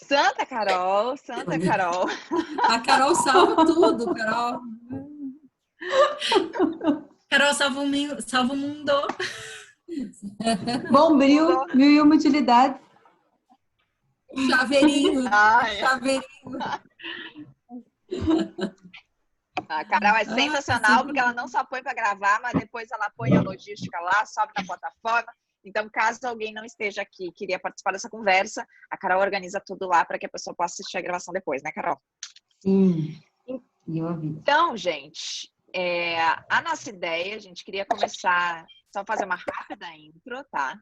Santa Carol, Santa Carol. A Carol salva tudo, Carol. Carol salva o mundo. Bombril, 1001 utilidades. Chaveirinho. Ai. Chaveirinho. A Carol é sensacional, porque ela não só põe para gravar, mas depois ela põe a logística lá, sobe na plataforma. Então, caso alguém não esteja aqui e queria participar dessa conversa, a Carol organiza tudo lá para que a pessoa possa assistir a gravação depois, né, Carol? Sim, eu ouvi. Então, gente, a nossa ideia, a gente queria começar, só fazer uma rápida intro, tá?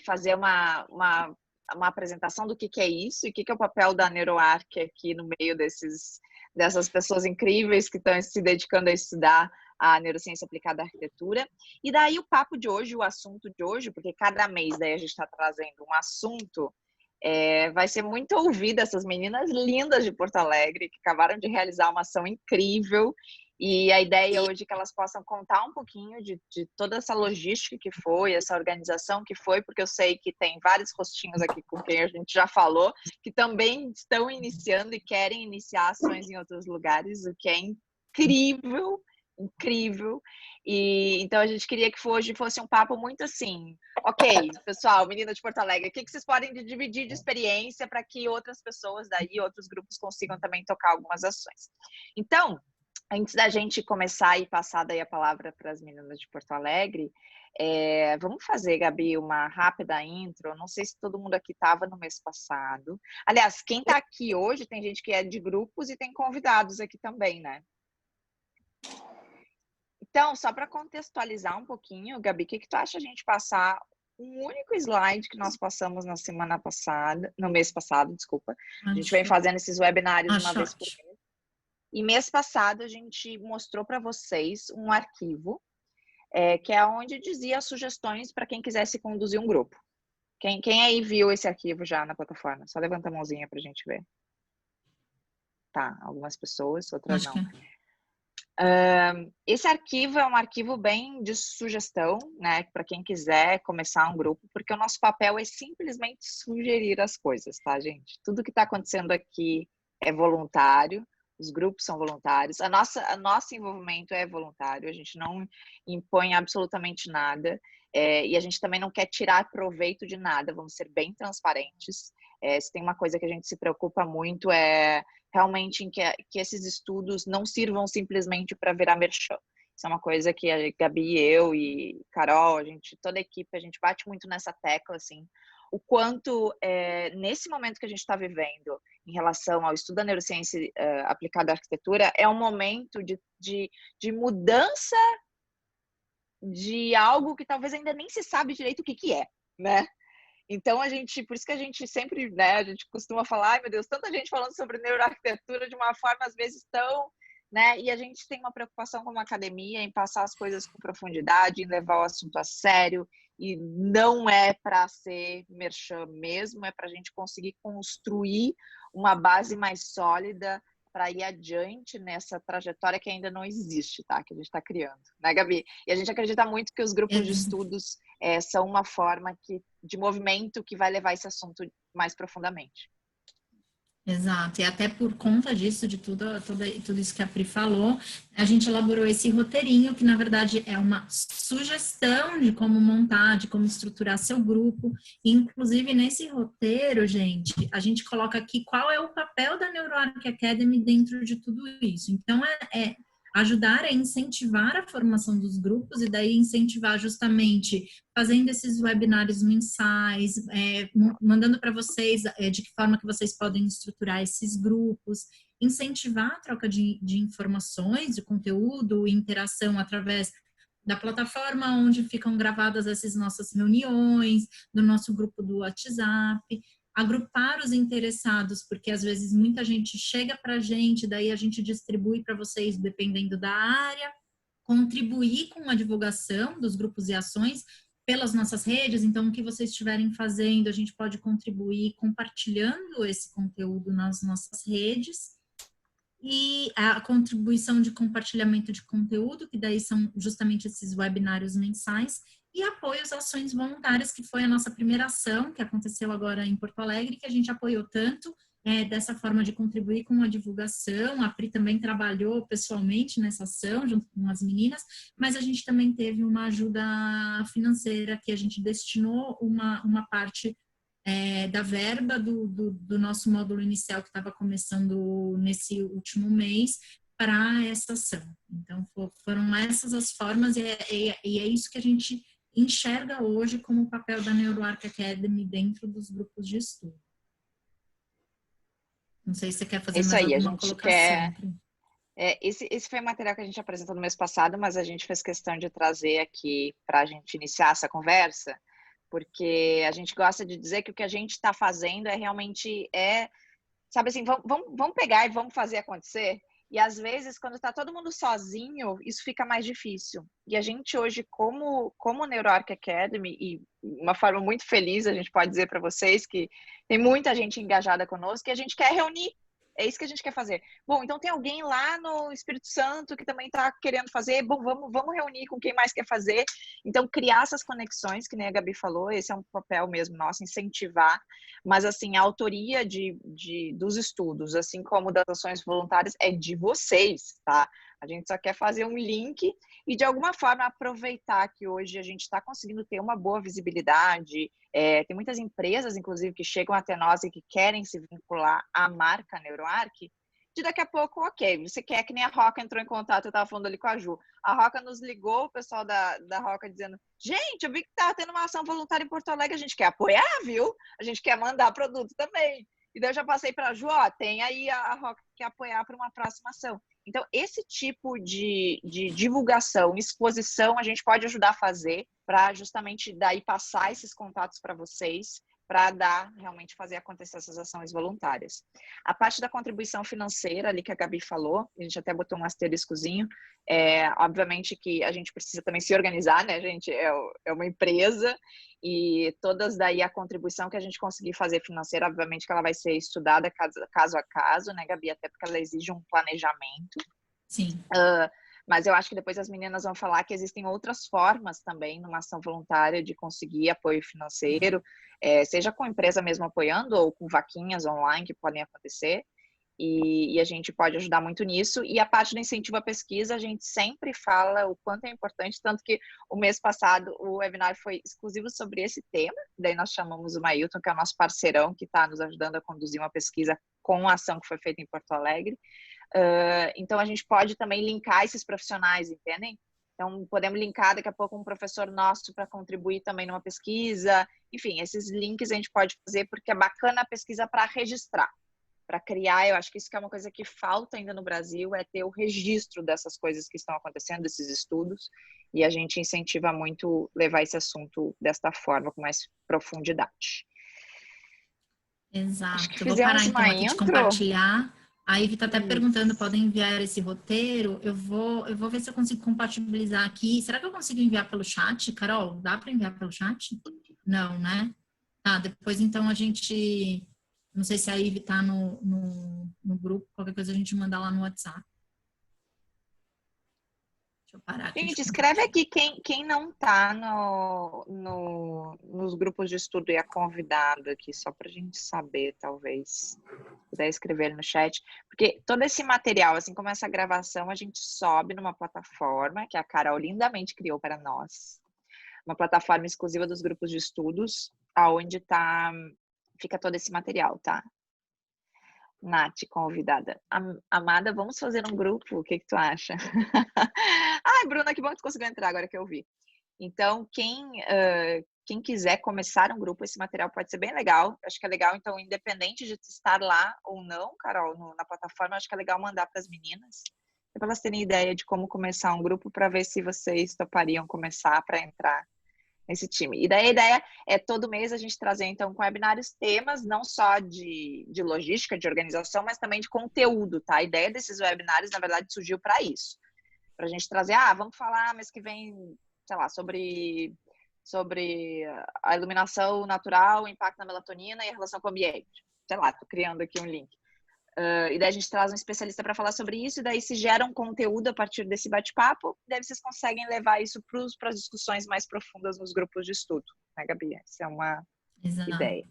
Fazer uma apresentação do que é isso e o que é o papel da NeuroArc aqui no meio dessas pessoas incríveis que estão se dedicando a estudar a neurociência aplicada à arquitetura. E daí o papo de hoje, o assunto de hoje, porque cada mês daí a gente está trazendo um assunto, vai ser muito ouvido essas meninas lindas de Porto Alegre, que acabaram de realizar uma ação incrível. E a ideia hoje é que elas possam contar um pouquinho de toda essa logística que foi, essa organização que foi, porque eu sei que tem vários rostinhos aqui com quem a gente já falou, que também estão iniciando e querem iniciar ações em outros lugares, o que é incrível, incrível. E então a gente queria que hoje fosse um papo muito assim, ok, pessoal, menina de Porto Alegre, o que vocês podem dividir de experiência para que outras pessoas daí, outros grupos consigam também tocar algumas ações. Então, antes da gente começar e passar daí a palavra para as meninas de Porto Alegre, vamos fazer, Gabi, uma rápida intro. Não sei se todo mundo aqui estava no mês passado. Aliás, quem está aqui hoje, tem gente que é de grupos e tem convidados aqui também, né? Então, só para contextualizar um pouquinho, Gabi, o que tu acha a gente passar um único slide que nós passamos na semana passada, no mês passado, desculpa. A gente vem fazendo esses webinários uma vez por mês. E mês passado a gente mostrou para vocês um arquivo, que é onde dizia as sugestões para quem quisesse conduzir um grupo. Quem aí viu esse arquivo já na plataforma? Só levanta a mãozinha para a gente ver. Tá, algumas pessoas, outras não. Esse arquivo é um arquivo bem de sugestão, né, para quem quiser começar um grupo, porque o nosso papel é simplesmente sugerir as coisas, tá, gente? Tudo que está acontecendo aqui é voluntário. Os grupos são voluntários, nosso envolvimento é voluntário, a gente não impõe absolutamente nada, e a gente também não quer tirar proveito de nada, vamos ser bem transparentes. Se tem uma coisa que a gente se preocupa muito é realmente em que esses estudos não sirvam simplesmente para virar merchan. Isso é uma coisa que a Gabi, eu e Carol, toda a equipe, a gente bate muito nessa tecla, assim, o quanto, nesse momento que a gente está vivendo, em relação ao estudo da neurociência aplicada à arquitetura, é um momento de mudança de algo que talvez ainda nem se sabe direito o que é, né? Então, por isso que a gente sempre, né, a gente costuma falar, ai meu Deus, tanta gente falando sobre neuroarquitetura de uma forma, às vezes, tão, né, e a gente tem uma preocupação como academia em passar as coisas com profundidade, em levar o assunto a sério, e não é para ser merchan mesmo, é para a gente conseguir construir uma base mais sólida para ir adiante nessa trajetória que ainda não existe, tá? Que a gente está criando, né, Gabi? E a gente acredita muito que os grupos de estudos são uma forma de movimento que vai levar esse assunto mais profundamente. Exato, e até por conta disso, de tudo isso que a Pri falou, a gente elaborou esse roteirinho, que na verdade é uma sugestão de como montar, de como estruturar seu grupo. E, inclusive, nesse roteiro, gente, a gente coloca aqui qual é o papel da NeuroArc Academy dentro de tudo isso. Então, ajudar a incentivar a formação dos grupos e daí incentivar justamente fazendo esses webinários mensais, mandando para vocês de que forma que vocês podem estruturar esses grupos, incentivar a troca de informações, de conteúdo, interação através da plataforma onde ficam gravadas essas nossas reuniões, do nosso grupo do WhatsApp, agrupar os interessados, porque às vezes muita gente chega para a gente, daí a gente distribui para vocês dependendo da área, contribuir com a divulgação dos grupos e ações pelas nossas redes, então o que vocês estiverem fazendo, a gente pode contribuir compartilhando esse conteúdo nas nossas redes, e a contribuição de compartilhamento de conteúdo, que daí são justamente esses webinários mensais, e apoio às ações voluntárias, que foi a nossa primeira ação, que aconteceu agora em Porto Alegre, que a gente apoiou tanto, dessa forma de contribuir com a divulgação. A Pri também trabalhou pessoalmente nessa ação, junto com as meninas, mas a gente também teve uma ajuda financeira, que a gente destinou uma parte da verba do nosso módulo inicial, que estava começando nesse último mês, para essa ação. Então, foram essas as formas, e é isso que a gente enxerga hoje como o papel da NeuroArc Academy dentro dos grupos de estudo. Não sei se você quer fazer Isso mais aí, a alguma gente colocação. esse foi o material que a gente apresentou no mês passado, mas a gente fez questão de trazer aqui para a gente iniciar essa conversa, porque a gente gosta de dizer que o que a gente está fazendo realmente sabe assim, vamos pegar e vamos fazer acontecer. E às vezes, quando está todo mundo sozinho, isso fica mais difícil. E a gente hoje, como NeuroArc Academy, e uma forma muito feliz, a gente pode dizer para vocês que tem muita gente engajada conosco, e a gente quer reunir. É isso que a gente quer fazer. Bom, então tem alguém lá no Espírito Santo que também está querendo fazer. Bom, vamos reunir com quem mais quer fazer. Então, criar essas conexões, que nem a Gabi falou, esse é um papel mesmo nosso, incentivar. Mas, assim, a autoria dos estudos, assim como das ações voluntárias, é de vocês, tá? A gente só quer fazer um link e, de alguma forma, aproveitar que hoje a gente está conseguindo ter uma boa visibilidade. Tem muitas empresas, inclusive, que chegam até nós e que querem se vincular à marca NeuroArc. De daqui a pouco, ok, você quer, que nem a Roca entrou em contato, eu estava falando ali com a Ju. A Roca nos ligou, o pessoal da Roca dizendo, gente, eu vi que tá tendo uma ação voluntária em Porto Alegre, a gente quer apoiar, viu? A gente quer mandar produto também. E daí eu já passei para a Ju, ó, tem aí a Roca que quer apoiar para uma próxima ação. Então, esse tipo de divulgação, exposição, a gente pode ajudar a fazer para justamente daí passar esses contatos para vocês, para realmente fazer acontecer essas ações voluntárias. A parte da contribuição financeira ali que a Gabi falou, a gente até botou um asteriscozinho, obviamente que a gente precisa também se organizar, né, gente? É uma empresa e todas daí a contribuição que a gente conseguir fazer financeira, obviamente que ela vai ser estudada caso a caso, né, Gabi? Até porque ela exige um planejamento. Sim. Mas eu acho que depois as meninas vão falar que existem outras formas também, numa ação voluntária, de conseguir apoio financeiro, seja com a empresa mesmo apoiando ou com vaquinhas online que podem acontecer. E a gente pode ajudar muito nisso. E a parte do incentivo à pesquisa, a gente sempre fala o quanto é importante, tanto que o mês passado o webinar foi exclusivo sobre esse tema. Daí nós chamamos o Mailton, que é o nosso parceirão, que está nos ajudando a conduzir uma pesquisa com a ação que foi feita em Porto Alegre. Então, a gente pode também linkar esses profissionais, entendem? Então, podemos linkar daqui a pouco um professor nosso para contribuir também numa pesquisa. Enfim, esses links a gente pode fazer porque é bacana a pesquisa para registrar, para criar. Eu acho que isso que é uma coisa que falta ainda no Brasil, é ter o registro dessas coisas que estão acontecendo, desses estudos, e a gente incentiva muito levar esse assunto desta forma, com mais profundidade. Exato. Acho que Eu vou parar fizemos então uma aqui de intro. compartilhar. A Ivy está até perguntando, podem enviar esse roteiro? Eu vou ver se eu consigo compatibilizar aqui. Será que eu consigo enviar pelo chat? Carol, dá para enviar pelo chat? Não, né? Tá, depois então a gente... Não sei se a Ivy está no grupo, qualquer coisa a gente manda lá no WhatsApp. Deixa eu parar aqui. Gente, escreve aqui quem não está nos grupos de estudo e é convidado aqui, só para a gente saber, talvez. Se puder escrever no chat. Porque todo esse material, assim como essa gravação, a gente sobe numa plataforma que a Carol lindamente criou para nós. Uma plataforma exclusiva dos grupos de estudos, aonde fica todo esse material, tá? Nath, convidada. Amada, vamos fazer um grupo? O que tu acha? Ai, Bruna, que bom que tu conseguiu entrar agora que eu vi. Então, quem quiser começar um grupo, esse material pode ser bem legal. Acho que é legal, então, independente de estar lá ou não, Carol, na plataforma, acho que é legal mandar para as meninas, para elas terem ideia de como começar um grupo, para ver se vocês topariam começar para entrar nesse time. E daí a ideia é todo mês a gente trazer, então, com webinários temas, não só de logística, de organização, mas também de conteúdo, tá? A ideia desses webinários, na verdade, surgiu para isso. Para a gente trazer, vamos falar mês que vem, sei lá, sobre a iluminação natural, o impacto na melatonina e a relação com o ambiente. Sei lá, tô criando aqui um link. E daí a gente traz um especialista para falar sobre isso, e daí se gera um conteúdo a partir desse bate-papo, daí vocês conseguem levar isso para as discussões mais profundas nos grupos de estudo, né, Gabi? Essa é uma ideia.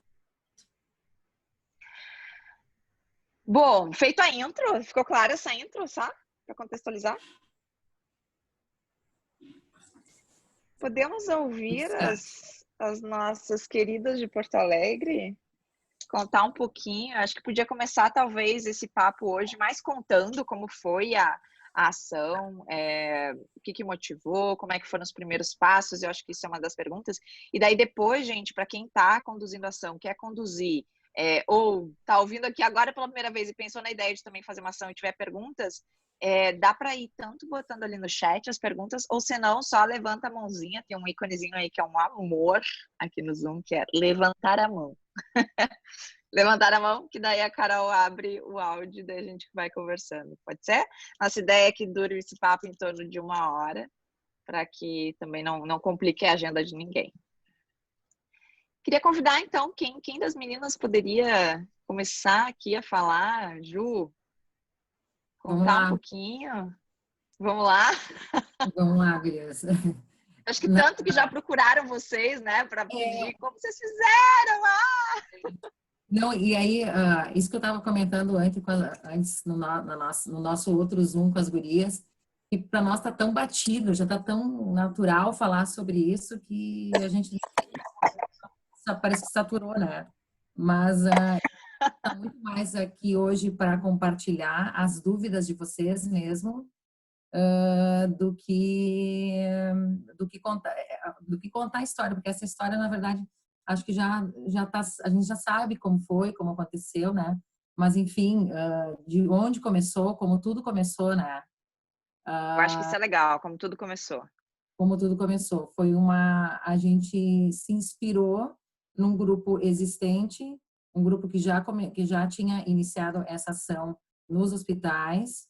Bom, feito a intro, ficou clara essa intro, sabe? Para contextualizar? Podemos ouvir as nossas queridas de Porto Alegre? Contar um pouquinho, acho que podia começar talvez esse papo hoje mais contando como foi a ação, o que motivou, como é que foram os primeiros passos, eu acho que isso é uma das perguntas. E daí depois, gente, para quem está conduzindo a ação, quer conduzir, ou está ouvindo aqui agora pela primeira vez e pensou na ideia de também fazer uma ação e tiver perguntas, dá para ir tanto botando ali no chat as perguntas, ou se não, só levanta a mãozinha, tem um íconezinho aí que é um amor aqui no Zoom, que é levantar a mão. Levantar a mão, que daí a Carol abre o áudio e daí a gente vai conversando. Pode ser? Nossa ideia é que dure esse papo em torno de 1 hora, para que também não complique a agenda de ninguém. Queria convidar, então, quem das meninas poderia começar aqui a falar? Ju, contar um pouquinho? Vamos lá? Vamos lá, beleza. Acho que tanto que já procuraram vocês, né, para pedir como vocês fizeram lá. Não, e aí, isso que eu estava comentando antes no nosso outro Zoom com as gurias, que para nós está tão batido, já está tão natural falar sobre isso que a gente parece que saturou, né? Mas está muito mais aqui hoje para compartilhar as dúvidas de vocês mesmo, do que contar a história, porque essa história, na verdade, acho que a gente já sabe como foi, como aconteceu, né? Mas, enfim, de onde começou, como tudo começou, né? Eu acho que isso é legal, como tudo começou. Como tudo começou. A gente se inspirou num grupo existente, um grupo que já tinha iniciado essa ação nos hospitais,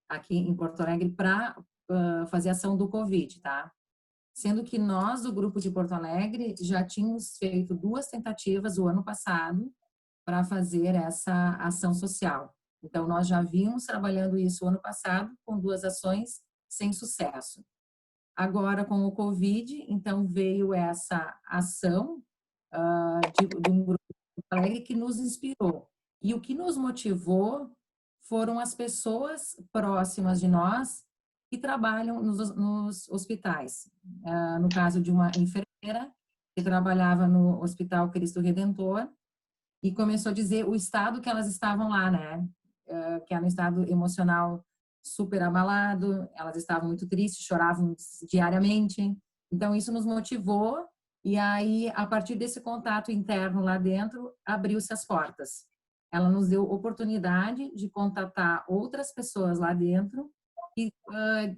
aqui em Porto Alegre, para fazer ação do Covid, tá? Sendo que nós, do grupo de Porto Alegre, já tínhamos feito 2 tentativas o ano passado para fazer essa ação social. Então, nós já vínhamos trabalhando isso o ano passado com 2 ações sem sucesso. Agora, com o Covid, então veio essa ação de um grupo de Porto Alegre que nos inspirou. E o que nos motivou foram as pessoas próximas de nós que trabalham nos hospitais. No caso de uma enfermeira que trabalhava no Hospital Cristo Redentor e começou a dizer o estado que elas estavam lá, né? Que era um estado emocional super abalado, elas estavam muito tristes, choravam diariamente. Então, isso nos motivou e aí, a partir desse contato interno lá dentro, abriu-se as portas. Ela nos deu oportunidade de contatar outras pessoas lá dentro que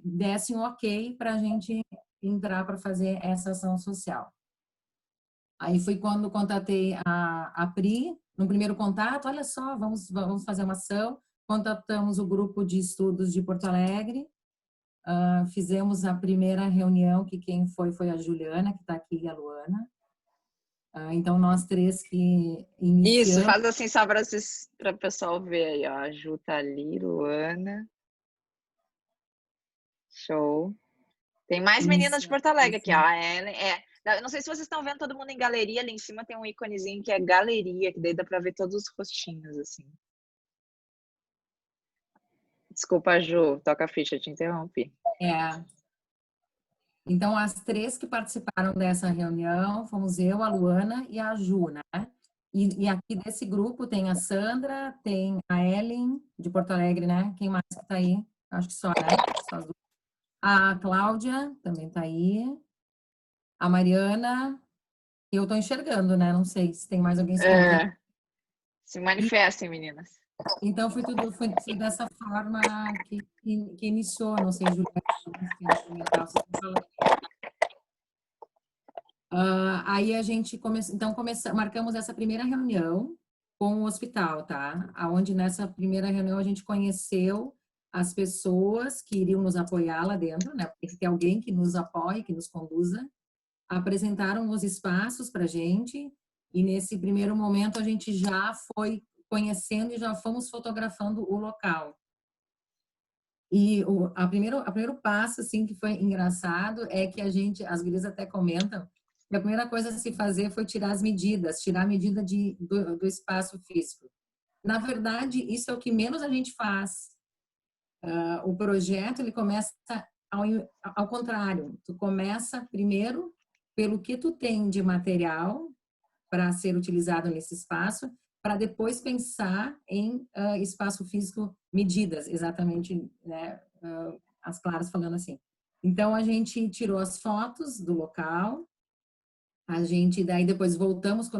dessem um ok para a gente entrar para fazer essa ação social. Aí foi quando contatei a Pri, no primeiro contato, olha só, vamos fazer uma ação. Contatamos o grupo de estudos de Porto Alegre, fizemos a primeira reunião, que quem foi a Juliana, que está aqui, e a Luana. Então, nós 3 que iniciamos... Isso, faz assim só para o pessoal ver aí, ó. A Ju tá ali, Luana. Show. Tem mais meninas de Porto Alegre aqui, ó. A Ellen, eu não sei se vocês estão vendo todo mundo em galeria, ali em cima tem um íconezinho que é galeria, que daí dá para ver todos os rostinhos, assim. Desculpa, Ju, toca a ficha, te interrompi. Então, as 3 que participaram dessa reunião fomos eu, a Luana e a Ju, né? E aqui desse grupo tem a Sandra, tem a Ellen, de Porto Alegre, né? Quem mais que tá aí? Acho que só, né? Só as 2. A Cláudia também tá aí. A Mariana. Eu tô enxergando, né? Não sei se tem mais alguém escondendo. Se manifestem, meninas. Então, foi dessa forma que iniciou, não sei, Juliana, aí a gente marcamos essa primeira reunião com o hospital, tá? Onde nessa primeira reunião a gente conheceu as pessoas que iriam nos apoiar lá dentro, né? Tem que ter alguém que nos apoie, que nos conduza. Apresentaram os espaços para a gente e nesse primeiro momento a gente já foi conhecendo e já fomos fotografando o local. E o primeiro passo, assim, que foi engraçado é que as gurias até comentam, que a primeira coisa a se fazer foi tirar a medida do espaço físico. Na verdade, isso é o que menos a gente faz. O projeto, ele começa ao contrário. Tu começa primeiro pelo que tu tem de material para ser utilizado nesse espaço, para depois pensar em espaço físico, medidas, exatamente, né, as Claras falando assim. Então, a gente tirou as fotos do local, a gente daí depois voltamos,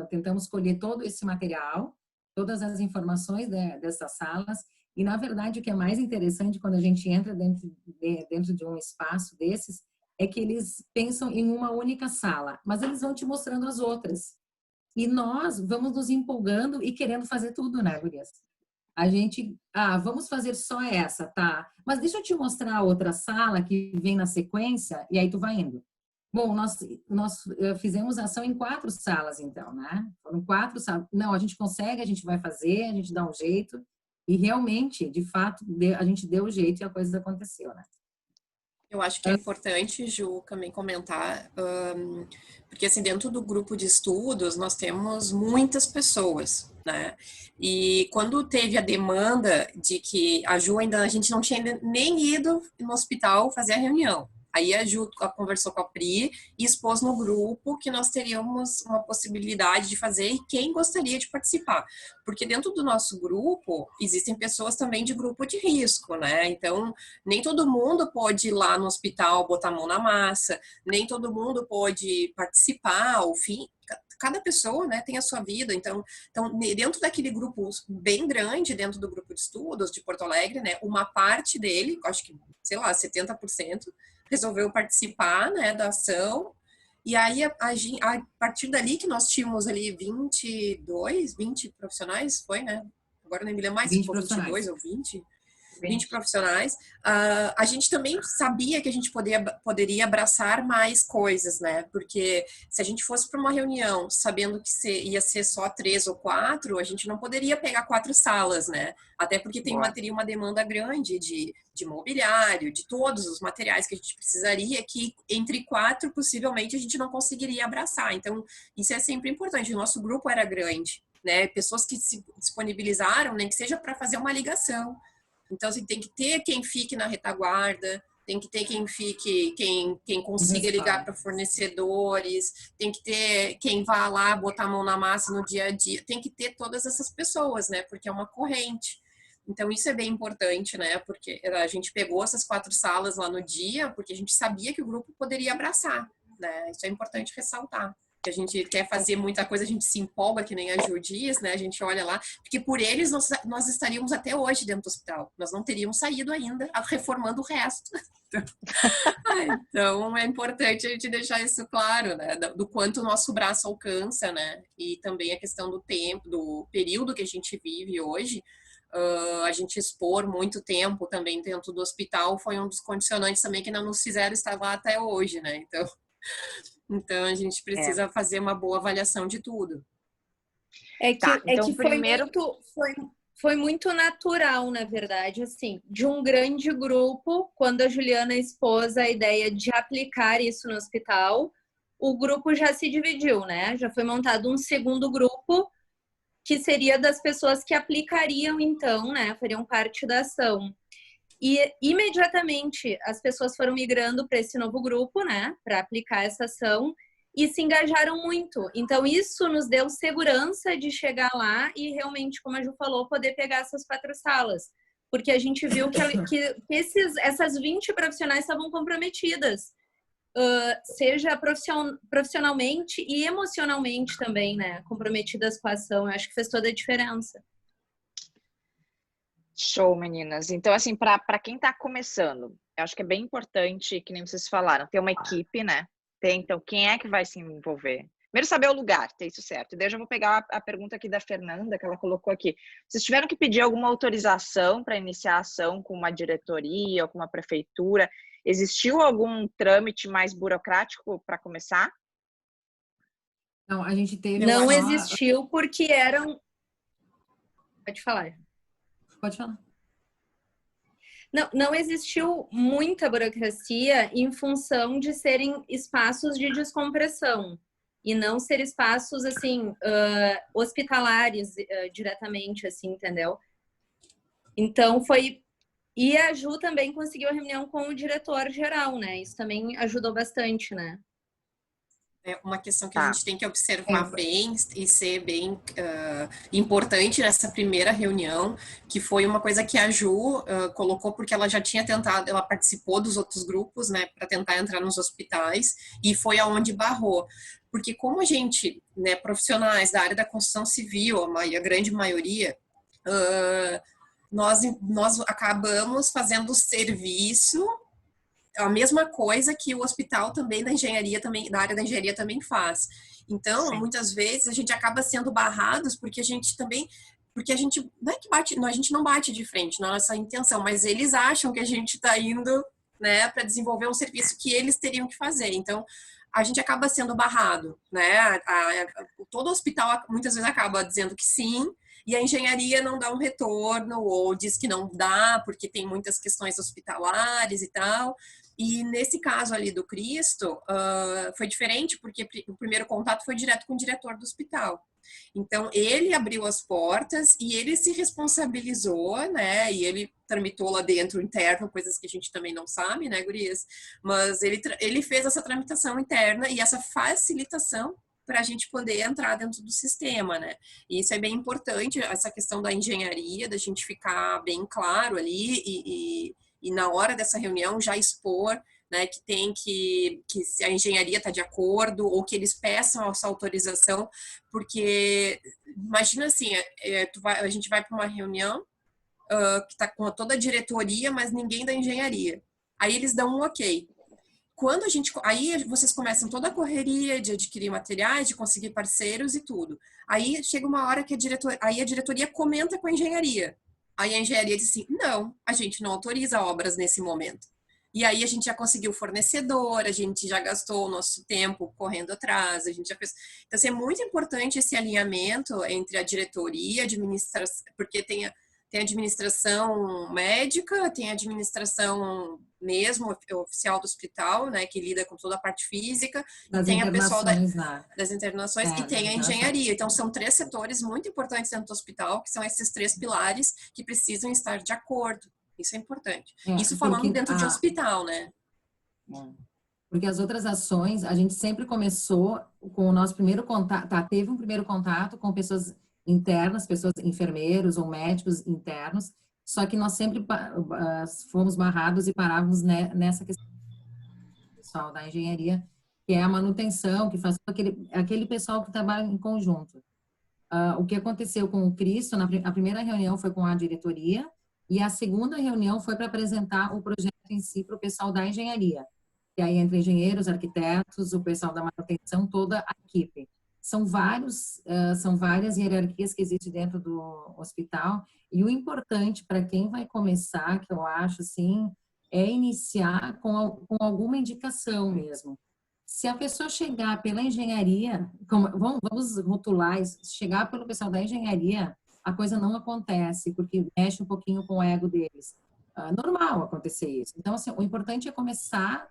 tentamos colher todo esse material, todas as informações dessas salas, e na verdade o que é mais interessante quando a gente entra dentro de um espaço desses, é que eles pensam em uma única sala, mas eles vão te mostrando as outras. E nós vamos nos empolgando e querendo fazer tudo, né, gurias? A gente, vamos fazer só essa, tá? Mas deixa eu te mostrar a outra sala que vem na sequência, e aí tu vai indo. Bom, nós fizemos ação em 4 salas, então, né? Foram 4 salas. Não, a gente consegue, a gente vai fazer, a gente dá um jeito. E realmente, de fato, a gente deu o jeito e a coisa aconteceu, né? Eu acho que é importante, Ju, também comentar, porque assim, dentro do grupo de estudos, nós temos muitas pessoas, né? E quando teve a demanda de que a Ju a gente não tinha nem ido no hospital fazer a reunião. Aí a Ju conversou com a Pri e expôs no grupo que nós teríamos uma possibilidade de fazer e quem gostaria de participar. Porque dentro do nosso grupo, existem pessoas também de grupo de risco, né? Então, nem todo mundo pode ir lá no hospital, botar a mão na massa, nem todo mundo pode participar, cada pessoa, né, tem a sua vida, então dentro daquele grupo bem grande, dentro do grupo de estudos de Porto Alegre, né, uma parte dele, acho que, sei lá, 70%, resolveu participar, né, da ação, e aí a partir dali que nós tínhamos ali 20 profissionais, foi, né, agora nem me lembro mais se foi 22 ou 20 profissionais, a gente também sabia que a gente poderia abraçar mais coisas, né? Porque se a gente fosse para uma reunião sabendo que ia ser só 3 ou 4, a gente não poderia pegar 4 salas, né? Até porque teria uma demanda grande de mobiliário, de todos os materiais que a gente precisaria, que entre 4 possivelmente a gente não conseguiria abraçar. Então, isso é sempre importante. O nosso grupo era grande, né? Pessoas que se disponibilizaram, nem que seja para fazer uma ligação. Então, assim, tem que ter quem fique na retaguarda, tem que ter quem fique, quem consiga ligar para fornecedores, tem que ter quem vá lá botar a mão na massa no dia a dia, tem que ter todas essas pessoas, né? Porque é uma corrente. Então, isso é bem importante, né? Porque a gente pegou essas 4 salas lá no dia, porque a gente sabia que o grupo poderia abraçar, né? Isso é importante ressaltar. Que a gente quer fazer muita coisa, a gente se empolga, que nem a Ju diz, né? A gente olha lá, porque por eles nós estaríamos até hoje dentro do hospital. Nós não teríamos saído ainda, reformando o resto. Então, é importante a gente deixar isso claro, né? Do quanto o nosso braço alcança, né? E também a questão do tempo, do período que a gente vive hoje. A gente expor muito tempo também dentro do hospital foi um dos condicionantes também que não nos fizeram estar lá até hoje, né? Então a gente precisa fazer uma boa avaliação de tudo. Então, foi muito natural, na verdade, assim, de um grande grupo, quando a Juliana expôs a ideia de aplicar isso no hospital, o grupo já se dividiu, né? Já foi montado um segundo grupo, que seria das pessoas que aplicariam, então, né? Fariam parte da ação. E imediatamente as pessoas foram migrando para esse novo grupo, né, para aplicar essa ação e se engajaram muito. Então isso nos deu segurança de chegar lá e realmente, como a Ju falou, poder pegar essas 4 salas, porque a gente viu que essas 20 profissionais estavam comprometidas, seja profissionalmente e emocionalmente também, né, comprometidas com a ação. Eu acho que fez toda a diferença. Show, meninas. Então, assim, para quem está começando, eu acho que é bem importante, que nem vocês falaram, ter uma equipe, né? Então, quem é que vai se envolver? Primeiro, saber o lugar, ter isso certo. E daí eu já vou pegar a pergunta aqui da Fernanda, que ela colocou aqui. Vocês tiveram que pedir alguma autorização para iniciar a ação com uma diretoria ou com uma prefeitura? Existiu algum trâmite mais burocrático para começar? Não, a gente teve... Não existiu porque eram... Pode falar. Pode falar. Não existiu muita burocracia em função de serem espaços de descompressão e não ser espaços, assim, hospitalares diretamente, assim, entendeu? Então, foi... E a Ju também conseguiu a reunião com o diretor-geral, né? Isso também ajudou bastante, né? É uma questão que a gente tem que observar bem e ser bem importante nessa primeira reunião, que foi uma coisa que a Ju colocou, porque ela já tinha tentado, ela participou dos outros grupos, né, para tentar entrar nos hospitais, e foi aonde barrou. Porque como a gente, né, profissionais da área da construção civil, a grande maioria, nós acabamos fazendo serviço, a mesma coisa que o hospital também da engenharia também, da área da engenharia também faz. Então, muitas vezes a gente acaba sendo barrados porque a gente não é que bate, a gente não bate de frente, não é nossa intenção, mas eles acham que a gente está indo, né, para desenvolver um serviço que eles teriam que fazer. Então, a gente acaba sendo barrado, né? Todo hospital muitas vezes acaba dizendo que sim, e a engenharia não dá um retorno, ou diz que não dá, porque tem muitas questões hospitalares e tal. E nesse caso ali do Cristo, foi diferente, porque o primeiro contato foi direto com o diretor do hospital. Então, ele abriu as portas e ele se responsabilizou, né? E ele tramitou lá dentro, interno, coisas que a gente também não sabe, né, gurias? Mas ele fez essa tramitação interna e essa facilitação para a gente poder entrar dentro do sistema, né? E isso é bem importante, essa questão da engenharia, da gente ficar bem claro ali e na hora dessa reunião já expor, né, que se a engenharia está de acordo ou que eles peçam essa autorização, porque imagina assim, a gente vai para uma reunião que está com toda a diretoria, mas ninguém da engenharia. Aí eles dão um ok. Aí vocês começam toda a correria de adquirir materiais, de conseguir parceiros e tudo. Aí chega uma hora que a diretoria comenta com a engenharia. Aí a engenharia diz assim, não, a gente não autoriza obras nesse momento. E aí a gente já conseguiu fornecedor, a gente já gastou o nosso tempo correndo atrás, a gente já fez... Então, assim, é muito importante esse alinhamento entre a diretoria, a administração, porque tem a administração médica, tem a administração mesmo oficial do hospital, né, que lida com toda a parte física, e tem a pessoal das internações, e tem a engenharia. Então, são 3 setores muito importantes dentro do hospital, que são esses 3 pilares que precisam estar de acordo. Isso é importante. Isso falando dentro de hospital, né? Porque as outras ações, a gente sempre começou com o nosso primeiro contato, teve um primeiro contato com pessoas internas, pessoas enfermeiros ou médicos internos, só que nós sempre fomos barrados e parávamos nessa questão pessoal da engenharia, que é a manutenção, que faz aquele pessoal que trabalha em conjunto. O que aconteceu com o Cristo, a primeira reunião foi com a diretoria, e a segunda reunião foi para apresentar o projeto em si para o pessoal da engenharia, que aí entre engenheiros, arquitetos, o pessoal da manutenção, toda a equipe. São várias hierarquias que existem dentro do hospital, e o importante para quem vai começar, que eu acho assim, é iniciar com alguma indicação mesmo. Se a pessoa chegar pela engenharia, vamos rotular, chegar pelo pessoal da engenharia, a coisa não acontece, porque mexe um pouquinho com o ego deles. Normal acontecer isso. Então, assim, o importante é começar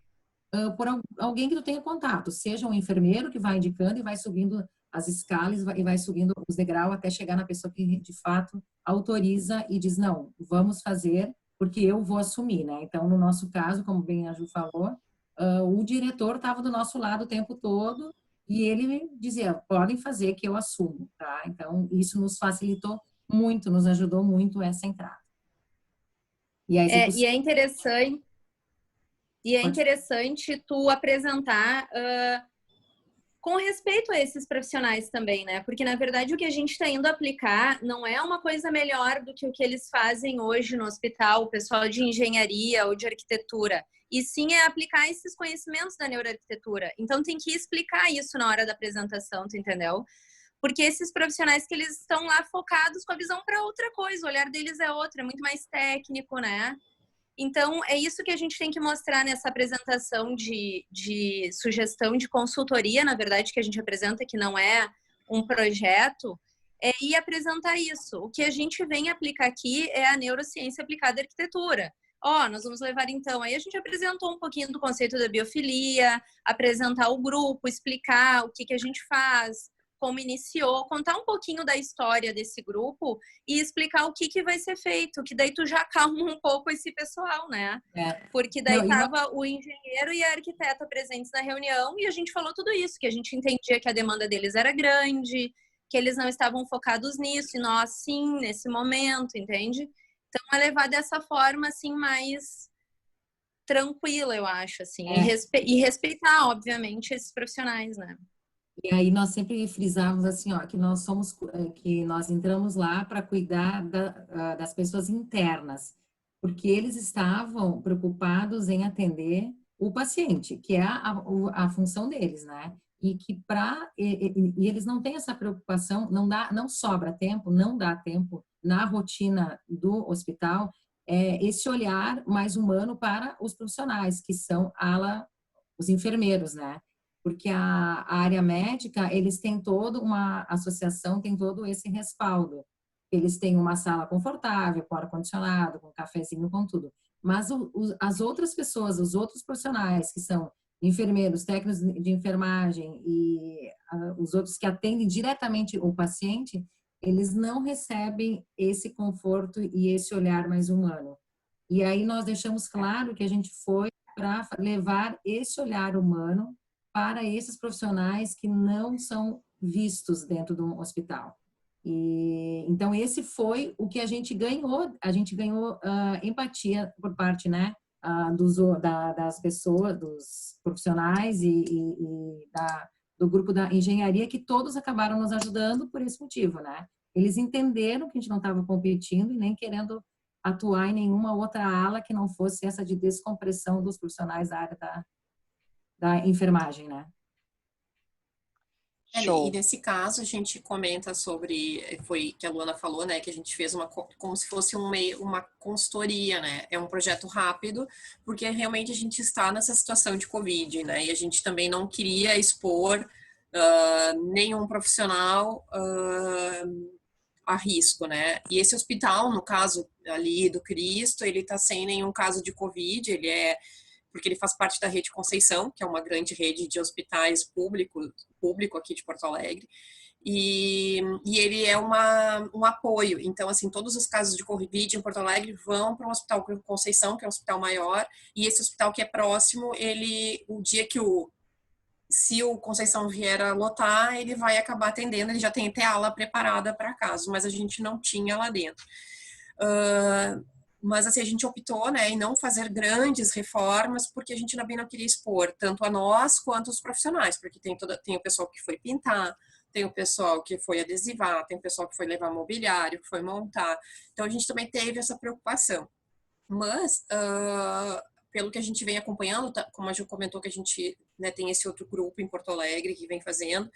por alguém que tu tenha contato, seja um enfermeiro que vai indicando e vai subindo as escalas e vai subindo os degraus até chegar na pessoa que, de fato, autoriza e diz, não, vamos fazer, porque eu vou assumir, né? Então, no nosso caso, como bem a Ju falou, o diretor estava do nosso lado o tempo todo e ele dizia, podem fazer que eu assumo, tá? Então, isso nos facilitou muito, nos ajudou muito essa entrada. E é interessante... E é interessante tu apresentar com respeito a esses profissionais também, né? Porque, na verdade, o que a gente está indo aplicar não é uma coisa melhor do que o que eles fazem hoje no hospital, o pessoal de engenharia ou de arquitetura. E sim é aplicar esses conhecimentos da neuroarquitetura. Então, tem que explicar isso na hora da apresentação, tu entendeu? Porque esses profissionais que eles estão lá focados com a visão para outra coisa, o olhar deles é outro, é muito mais técnico, né? Então, é isso que a gente tem que mostrar nessa apresentação de sugestão de consultoria, na verdade, que a gente apresenta, que não é um projeto, e apresentar isso. O que a gente vem aplicar aqui é a neurociência aplicada à arquitetura. Nós vamos levar então, aí a gente apresentou um pouquinho do conceito da biofilia, apresentar o grupo, explicar o que a gente faz, como iniciou, contar um pouquinho da história desse grupo e explicar o que vai ser feito, que daí tu já acalma um pouco esse pessoal, né? Porque daí tava o engenheiro e a arquiteta presentes na reunião e a gente falou tudo isso, que a gente entendia que a demanda deles era grande, que eles não estavam focados nisso, e nós sim, nesse momento, entende? Então, é levar dessa forma, assim, mais tranquila, eu acho, assim. E respeitar, obviamente, esses profissionais, né? E aí nós sempre frisávamos assim, ó, que nós entramos lá para cuidar das pessoas internas, porque eles estavam preocupados em atender o paciente, que é a função deles, né? E que e eles não têm essa preocupação, não sobra tempo, não dá tempo na rotina do hospital, esse olhar mais humano para os profissionais, que são os enfermeiros, né? Porque a área médica, eles têm toda uma associação, tem todo esse respaldo. Eles têm uma sala confortável, com ar-condicionado, com cafezinho, com tudo. Mas as outras pessoas, os outros profissionais, que são enfermeiros, técnicos de enfermagem e os outros que atendem diretamente o paciente, eles não recebem esse conforto e esse olhar mais humano. E aí nós deixamos claro que a gente foi para levar esse olhar humano para esses profissionais que não são vistos dentro de um hospital. E então esse foi o que a gente ganhou empatia por parte, né, das pessoas, dos profissionais do grupo da engenharia, que todos acabaram nos ajudando por esse motivo, né? Eles entenderam que a gente não estava competindo e nem querendo atuar em nenhuma outra ala que não fosse essa de descompressão dos profissionais da área da enfermagem, né? E nesse caso a gente comenta sobre, foi que a Luana falou, né, que a gente fez como se fosse uma consultoria, né, é um projeto rápido, porque realmente a gente está nessa situação de Covid, né, e a gente também não queria expor nenhum profissional a risco, né, e esse hospital, no caso ali do Cristo, ele está sem nenhum caso de Covid, porque ele faz parte da Rede Conceição, que é uma grande rede de hospitais público aqui de Porto Alegre, e ele é um apoio. Então, assim, todos os casos de Covid em Porto Alegre vão para o Hospital Conceição, que é um hospital maior, e esse hospital que é próximo, o dia que se o Conceição vier a lotar, ele vai acabar atendendo, ele já tem até ala preparada para caso, mas a gente não tinha lá dentro. Mas assim, a gente optou, né, em não fazer grandes reformas, porque a gente também não queria expor tanto a nós quanto os profissionais, porque tem o pessoal que foi pintar, tem o pessoal que foi adesivar, tem o pessoal que foi levar mobiliário, que foi montar. Então a gente também teve essa preocupação. Mas, pelo que a gente vem acompanhando, como a Ju comentou que a gente, né, tem esse outro grupo em Porto Alegre que vem fazendo,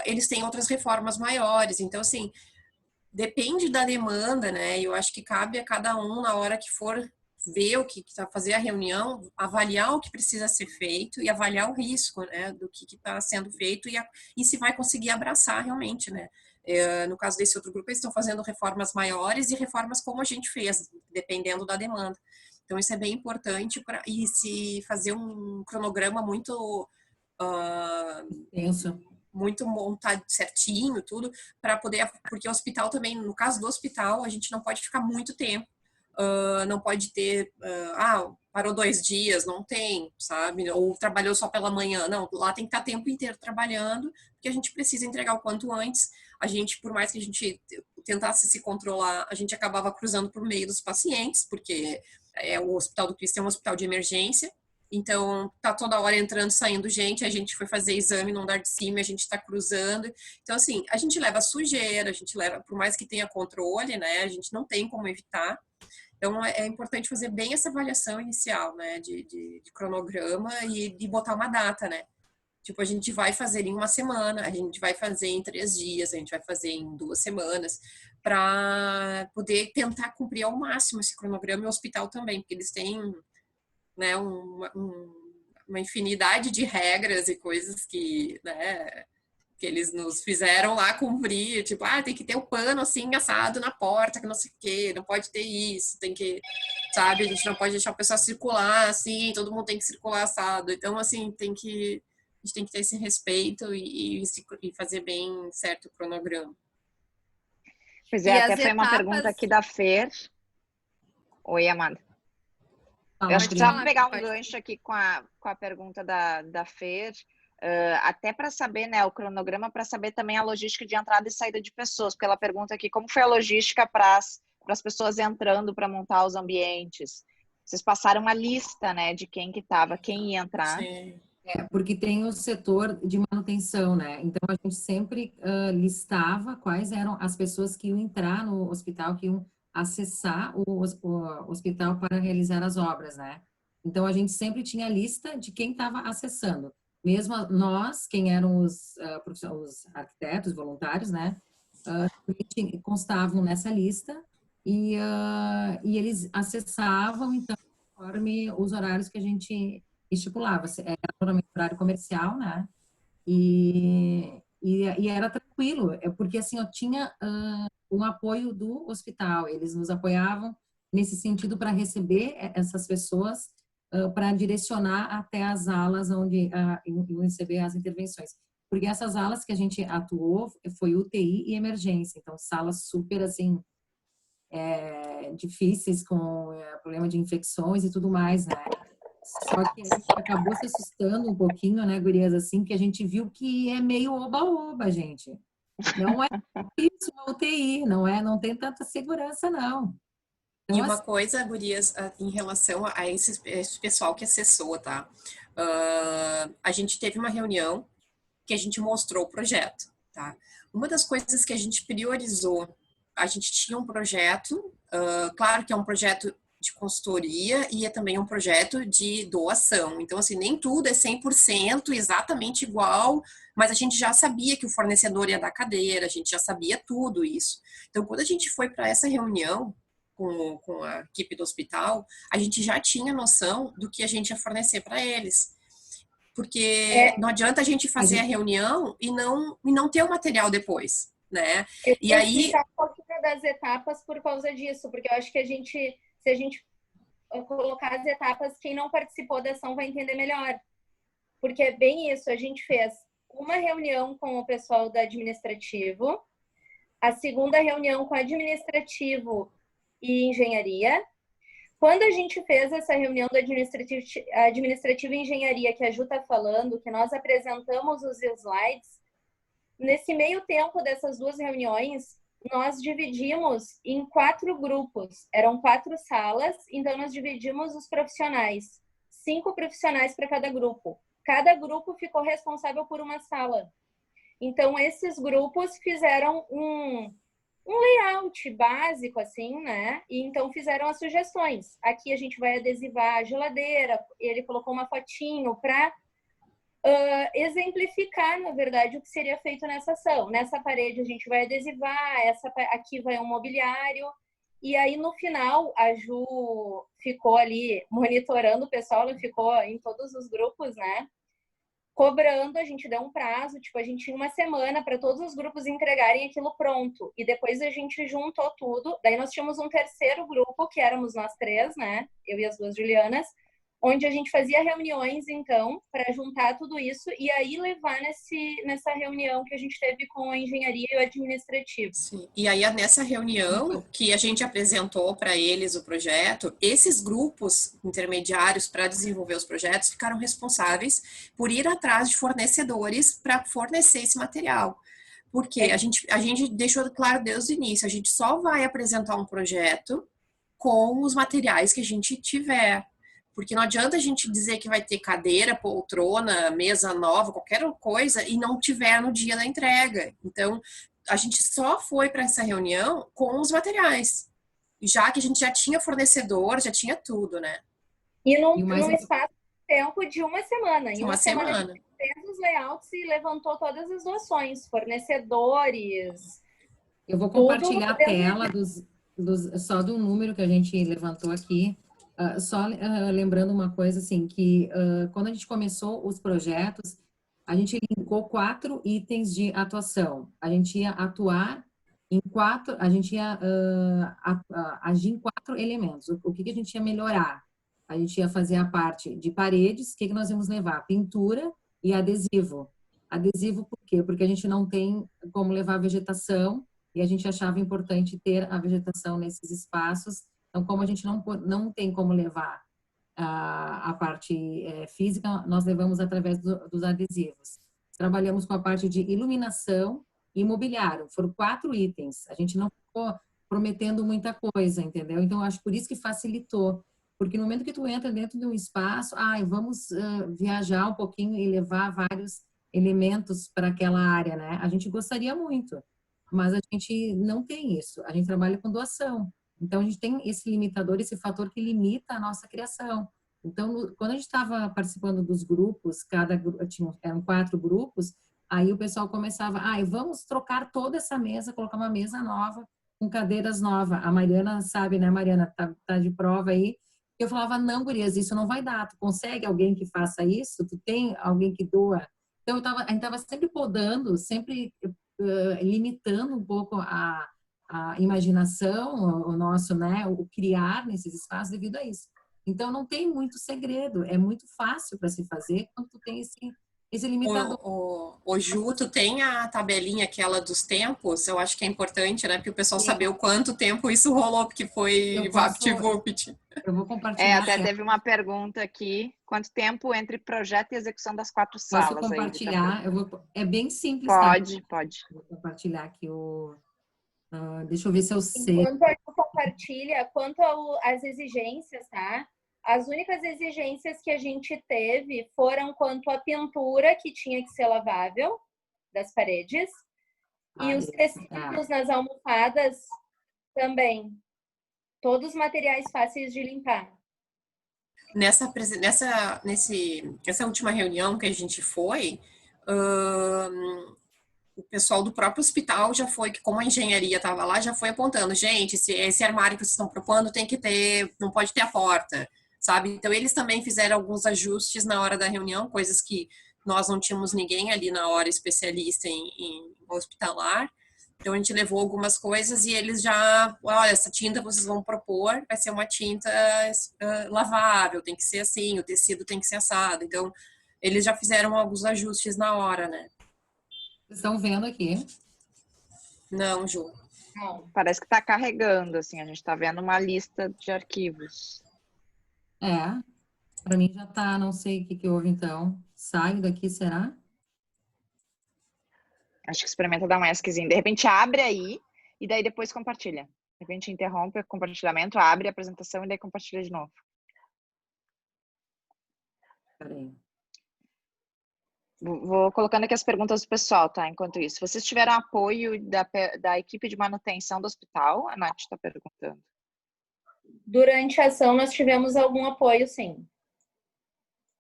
eles têm outras reformas maiores. Então, assim, depende da demanda, né? Eu acho que cabe a cada um, na hora que for ver fazer a reunião, avaliar o que precisa ser feito e avaliar o risco, né? Do que está sendo feito e se vai conseguir abraçar realmente, né? No caso desse outro grupo, eles estão fazendo reformas maiores e reformas como a gente fez, dependendo da demanda. Então, isso é bem importante e se fazer um cronograma muito muito montado certinho, tudo, para poder, porque o hospital também, no caso do hospital, a gente não pode ficar muito tempo, não pode ter, parou 2 dias, não tem, sabe, ou trabalhou só pela manhã, não, lá tem que estar o tempo inteiro trabalhando, porque a gente precisa entregar o quanto antes, a gente, por mais que a gente tentasse se controlar, a gente acabava cruzando por meio dos pacientes, porque o Hospital do Cristo é um hospital de emergência, então tá toda hora entrando, saindo gente, a gente foi fazer exame no andar de cima, a gente tá cruzando, então assim, a gente leva sujeira, a gente leva, por mais que tenha controle, né, a gente não tem como evitar, então é importante fazer bem essa avaliação inicial, né, de cronograma e de botar uma data, né, tipo, a gente vai fazer em 1 semana, a gente vai fazer em 3 dias, a gente vai fazer em 2 semanas, para poder tentar cumprir ao máximo esse cronograma e o hospital também, porque eles têm, né, uma infinidade de regras e coisas que, né, que eles nos fizeram lá cumprir, tipo, tem que ter o pano assim, assado na porta, que não sei o quê, não pode ter isso, tem que, sabe, a gente não pode deixar o pessoal circular assim, todo mundo tem que circular assado. Então, assim, a gente tem que ter esse respeito e fazer bem certo o cronograma. Pois é, até foi uma pergunta aqui da Fer. Oi, Amanda. Eu acho que precisava pegar um gancho aqui com a pergunta da Fer, até para saber, né, o cronograma, para saber também a logística de entrada e saída de pessoas, porque ela pergunta aqui como foi a logística para as pessoas entrando para montar os ambientes. Vocês passaram uma lista, né, de quem que estava, quem ia entrar. Sim. Porque tem o setor de manutenção, né? Então, a gente sempre listava quais eram as pessoas que iam entrar no hospital, que iam acessar o hospital para realizar as obras, né? Então, a gente sempre tinha a lista de quem estava acessando. Mesmo nós, quem eram os arquitetos voluntários, né? Constavam nessa lista e eles acessavam, então, conforme os horários que a gente estipulava, era normalmente horário comercial, né? E era tranquilo, porque assim, eu tinha um apoio do hospital, eles nos apoiavam nesse sentido para receber essas pessoas, para direcionar até as alas onde iam receber as intervenções. Porque essas alas que a gente atuou foi UTI e emergência, então salas super assim, difíceis, com problema de infecções e tudo mais, né? Só que a gente acabou se assustando um pouquinho, né, gurias, assim, que a gente viu que é meio oba-oba, gente. Não é isso, uma UTI, não tem tanta segurança, não. Então, e uma coisa, gurias, em relação a esse pessoal que acessou, tá? A gente teve uma reunião que a gente mostrou o projeto, tá? Uma das coisas que a gente priorizou, a gente tinha um projeto, claro que é um projeto de consultoria e é também um projeto de doação. Então, assim, nem tudo é 100% exatamente igual, mas a gente já sabia que o fornecedor ia dar cadeira, a gente já sabia tudo isso. Então, quando a gente foi para essa reunião com a equipe do hospital, a gente já tinha noção do que a gente ia fornecer para eles. Porque não adianta a gente fazer a reunião e não ter o material depois, né? E aí explicar um pouquinho das etapas por causa disso, porque eu acho que se a gente colocar as etapas, quem não participou da ação vai entender melhor. Porque é bem isso, a gente fez uma reunião com o pessoal do administrativo, a segunda reunião com administrativo e engenharia. Quando a gente fez essa reunião do administrativo e engenharia, que a Ju está falando, que nós apresentamos os slides, nesse meio tempo dessas duas reuniões, nós dividimos em 4 grupos. Eram 4 salas, então nós dividimos os profissionais. 5 profissionais para cada grupo. Cada grupo ficou responsável por uma sala. Então, esses grupos fizeram um layout básico, assim, né? E então fizeram as sugestões. Aqui a gente vai adesivar a geladeira. Ele colocou uma fotinho para exemplificar, na verdade, o que seria feito nessa ação. Nessa parede a gente vai adesivar, aqui vai um mobiliário. E aí, no final, a Ju ficou ali monitorando o pessoal, ela ficou em todos os grupos, né? Cobrando, a gente deu um prazo, tipo, a gente tinha uma semana para todos os grupos entregarem aquilo pronto. E depois a gente juntou tudo. Daí nós tínhamos um terceiro grupo, que éramos nós 3, né? Eu e as 2 Julianas, onde a gente fazia reuniões, então, para juntar tudo isso e aí levar nessa reunião que a gente teve com a engenharia e o administrativo. Sim. E aí, nessa reunião que a gente apresentou para eles o projeto, esses grupos intermediários para desenvolver os projetos ficaram responsáveis por ir atrás de fornecedores para fornecer esse material. Porque a gente deixou claro desde o início, a gente só vai apresentar um projeto com os materiais que a gente tiver. Porque não adianta a gente dizer que vai ter cadeira, poltrona, mesa nova, qualquer coisa, e não tiver no dia da entrega. Então, a gente só foi para essa reunião com os materiais. Já que a gente já tinha fornecedor, já tinha tudo, né? E num espaço de tempo de uma semana. Em uma semana. A gente fez os layouts e levantou todas as doações, fornecedores. Eu vou compartilhar a tela só do número que a gente levantou aqui. Só lembrando uma coisa, assim, que quando a gente começou os projetos, A gente elencou 4 itens de atuação. A gente ia atuar em 4, a gente ia agir em 4 elementos. O que a gente ia melhorar? A gente ia fazer a parte de paredes. O que nós íamos levar? Pintura e adesivo. Adesivo por quê? Porque a gente não tem como levar vegetação e a gente achava importante ter a vegetação nesses espaços. Então, como a gente não tem como levar a parte física, nós levamos através dos adesivos. Trabalhamos com a parte de iluminação e mobiliário. Foram 4 itens. A gente não ficou prometendo muita coisa, entendeu? Então, acho por isso que facilitou. Porque no momento que tu entra dentro de um espaço, vamos viajar um pouquinho e levar vários elementos para aquela área, né? A gente gostaria muito, mas a gente não tem isso. A gente trabalha com doação. Então, a gente tem esse limitador, esse fator que limita a nossa criação. Então, quando a gente estava participando dos grupos, eram 4 grupos, aí o pessoal começava, vamos trocar toda essa mesa, colocar uma mesa nova, com cadeiras novas. A Mariana sabe, né, Mariana? Tá de prova aí. Eu falava, não, gurias, isso não vai dar. Tu consegue alguém que faça isso? Tu tem alguém que doa? Então, a gente estava sempre podando, sempre limitando um pouco a imaginação, o nosso, né, o criar nesses espaços devido a isso. Então, não tem muito segredo, é muito fácil para se fazer quando tu tem esse limitador. O Ju, tu tem a tabelinha aquela dos tempos? Eu acho que é importante, né, para o pessoal saber o quanto tempo isso rolou, porque foi VaptVupt. Eu vou compartilhar. Até teve uma pergunta aqui, quanto tempo entre projeto e execução das 4 salas? Posso compartilhar? Aí, é bem simples. Pode. Vou compartilhar aqui deixa eu ver se eu sei. Enquanto a gente compartilha, quanto às exigências, tá? As únicas exigências que a gente teve foram quanto à pintura, que tinha que ser lavável, das paredes, e os tecidos nas almofadas também. Todos materiais fáceis de limpar. Nessa última reunião que a gente foi, o pessoal do próprio hospital já foi, que como a engenharia estava lá, já foi apontando, gente, esse armário que vocês estão propondo tem que ter, não pode ter a porta, sabe? Então, eles também fizeram alguns ajustes na hora da reunião, coisas que nós não tínhamos ninguém ali na hora especialista em hospitalar. Então, a gente levou algumas coisas e eles já, olha, essa tinta vocês vão propor, vai ser uma tinta lavável, tem que ser assim, o tecido tem que ser assado. Então, eles já fizeram alguns ajustes na hora, né? Vocês estão vendo aqui? Não, Ju. Não, parece que está carregando, assim, a gente está vendo uma lista de arquivos. Para mim já tá, não sei o que houve então. Saio daqui, será? Acho que experimenta dar um ESCzinho. De repente abre aí e daí depois compartilha. De repente interrompe o compartilhamento, abre a apresentação e daí compartilha de novo. Peraí. Vou colocando aqui as perguntas do pessoal, tá? Enquanto isso. Vocês tiveram apoio da equipe de manutenção do hospital? A Nath está perguntando. Durante a ação, nós tivemos algum apoio, sim.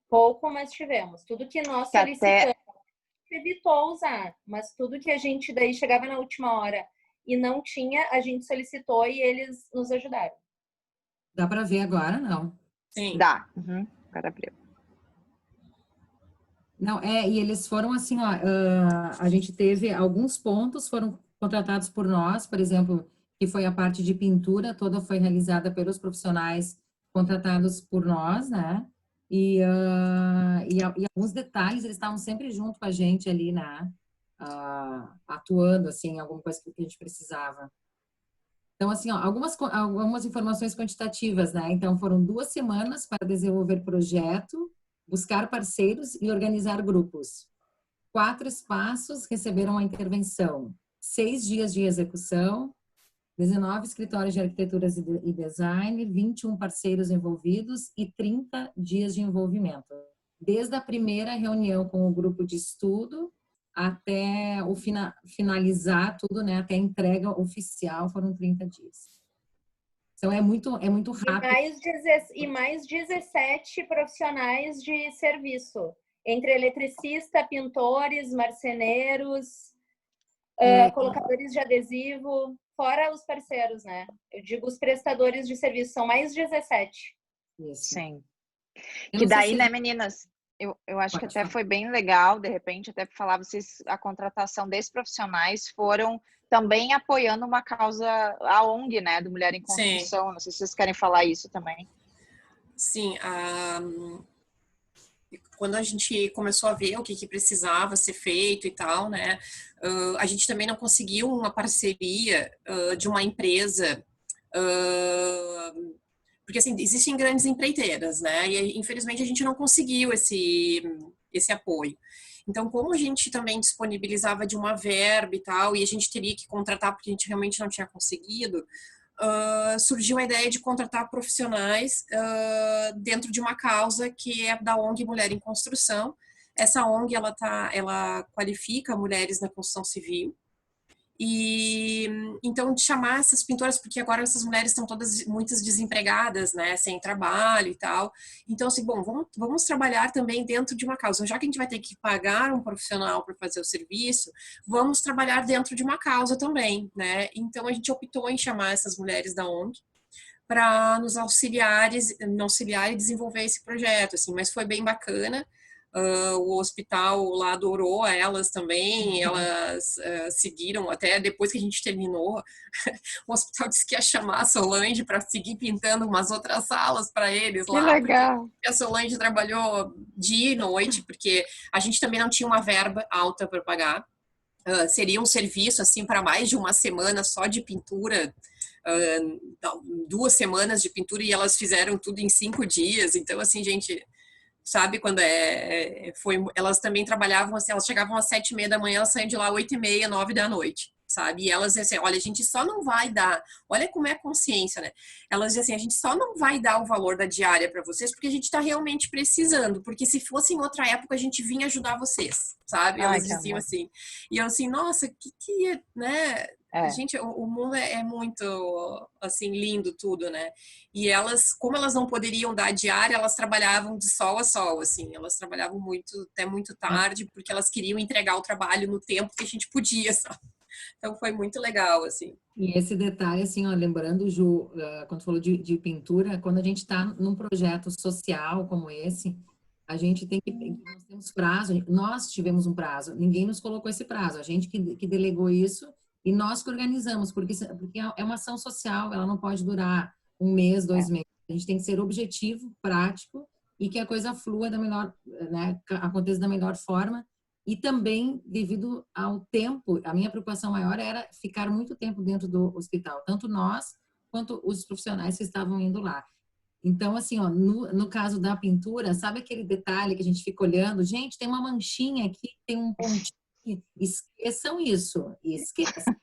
Pouco, mas tivemos. Tudo que nós solicitamos, evitou usar, mas tudo que a gente daí chegava na última hora e não tinha, a gente solicitou e eles nos ajudaram. Dá para ver agora, não? Sim. Dá. Agora abriu. Não, e eles foram assim, ó, a gente teve alguns pontos, foram contratados por nós, por exemplo, que foi a parte de pintura, toda foi realizada pelos profissionais contratados por nós, né? E alguns detalhes, eles estavam sempre junto com a gente ali, né? Atuando, assim, alguma coisa que a gente precisava. Então, assim, ó, algumas informações quantitativas, né? Então, foram 2 semanas para desenvolver projeto, buscar parceiros e organizar grupos. 4 espaços receberam a intervenção. 6 dias de execução, 19 escritórios de arquitetura e design, 21 parceiros envolvidos e 30 dias de envolvimento. Desde a primeira reunião com o grupo de estudo até o finalizar tudo, né? Até a entrega oficial foram 30 dias. Então, é muito rápido. E mais 17 profissionais de serviço, entre eletricista, pintores, marceneiros, colocadores de adesivo, fora os parceiros, né? Eu digo os prestadores de serviço, são mais 17. Isso. Sim. Que daí, né, meninas? Eu acho que até foi bem legal, de repente, até para falar, vocês, a contratação desses profissionais foram também apoiando uma causa, a ONG, né, do Mulher em Construção. Sim. Não sei se vocês querem falar isso também. Sim, quando a gente começou a ver o que precisava ser feito e tal, né, a gente também não conseguiu uma parceria de uma empresa, porque assim, existem grandes empreiteiras, né, e infelizmente a gente não conseguiu esse apoio. Então, como a gente também disponibilizava de uma verba e tal, e a gente teria que contratar porque a gente realmente não tinha conseguido, surgiu a ideia de contratar profissionais dentro de uma causa que é da ONG Mulher em Construção. Essa ONG, ela qualifica mulheres na construção civil. E então de chamar essas pintoras, porque agora essas mulheres estão todas muitas desempregadas, né, sem trabalho e tal. Então assim, bom, vamos trabalhar também dentro de uma causa. Já que a gente vai ter que pagar um profissional para fazer o serviço, vamos trabalhar dentro de uma causa também, né? Então a gente optou em chamar essas mulheres da ONG para nos auxiliar e desenvolver esse projeto, assim, mas foi bem bacana. O hospital lá adorou elas também, elas seguiram até depois que a gente terminou. O hospital disse que ia chamar a Solange para seguir pintando umas outras salas para eles lá. Que legal! A Solange trabalhou dia e noite, porque a gente também não tinha uma verba alta para pagar. Seria um serviço assim para mais de uma semana só de pintura, 2 semanas de pintura, e elas fizeram tudo em 5 dias. Então assim, gente, sabe, quando elas também trabalhavam assim, elas chegavam às 7h30 da manhã, elas saíam de lá 8h30, 9 da noite, sabe? E elas diziam assim, olha, a gente só não vai dar, olha como é a consciência, né? Elas diziam assim, a gente só não vai dar o valor da diária para vocês porque a gente tá realmente precisando, porque se fosse em outra época a gente vinha ajudar vocês, sabe? Elas diziam assim. E eu assim, nossa, que né? Gente, o mundo é muito, assim, lindo tudo, né? E elas, como elas não poderiam dar diária, elas trabalhavam de sol a sol, assim. Elas trabalhavam até muito tarde, porque elas queriam entregar o trabalho no tempo que a gente podia, sabe? Então, foi muito legal, assim. E esse detalhe, assim, ó, lembrando, Ju, quando falou de pintura, quando a gente está num projeto social como esse, a gente tem que... Nós temos prazo, nós tivemos um prazo, ninguém nos colocou esse prazo, a gente que delegou isso, e nós que organizamos, porque é uma ação social, ela não pode durar 1 mês, 2 meses. A gente tem que ser objetivo, prático, e que a coisa flua da melhor, né, aconteça da melhor forma. E também, devido ao tempo, a minha preocupação maior era ficar muito tempo dentro do hospital, tanto nós quanto os profissionais que estavam indo lá. Então, assim, ó, no caso da pintura, sabe aquele detalhe que a gente fica olhando? Gente, tem uma manchinha aqui, tem um pontinho. Esqueçam isso, esqueçam.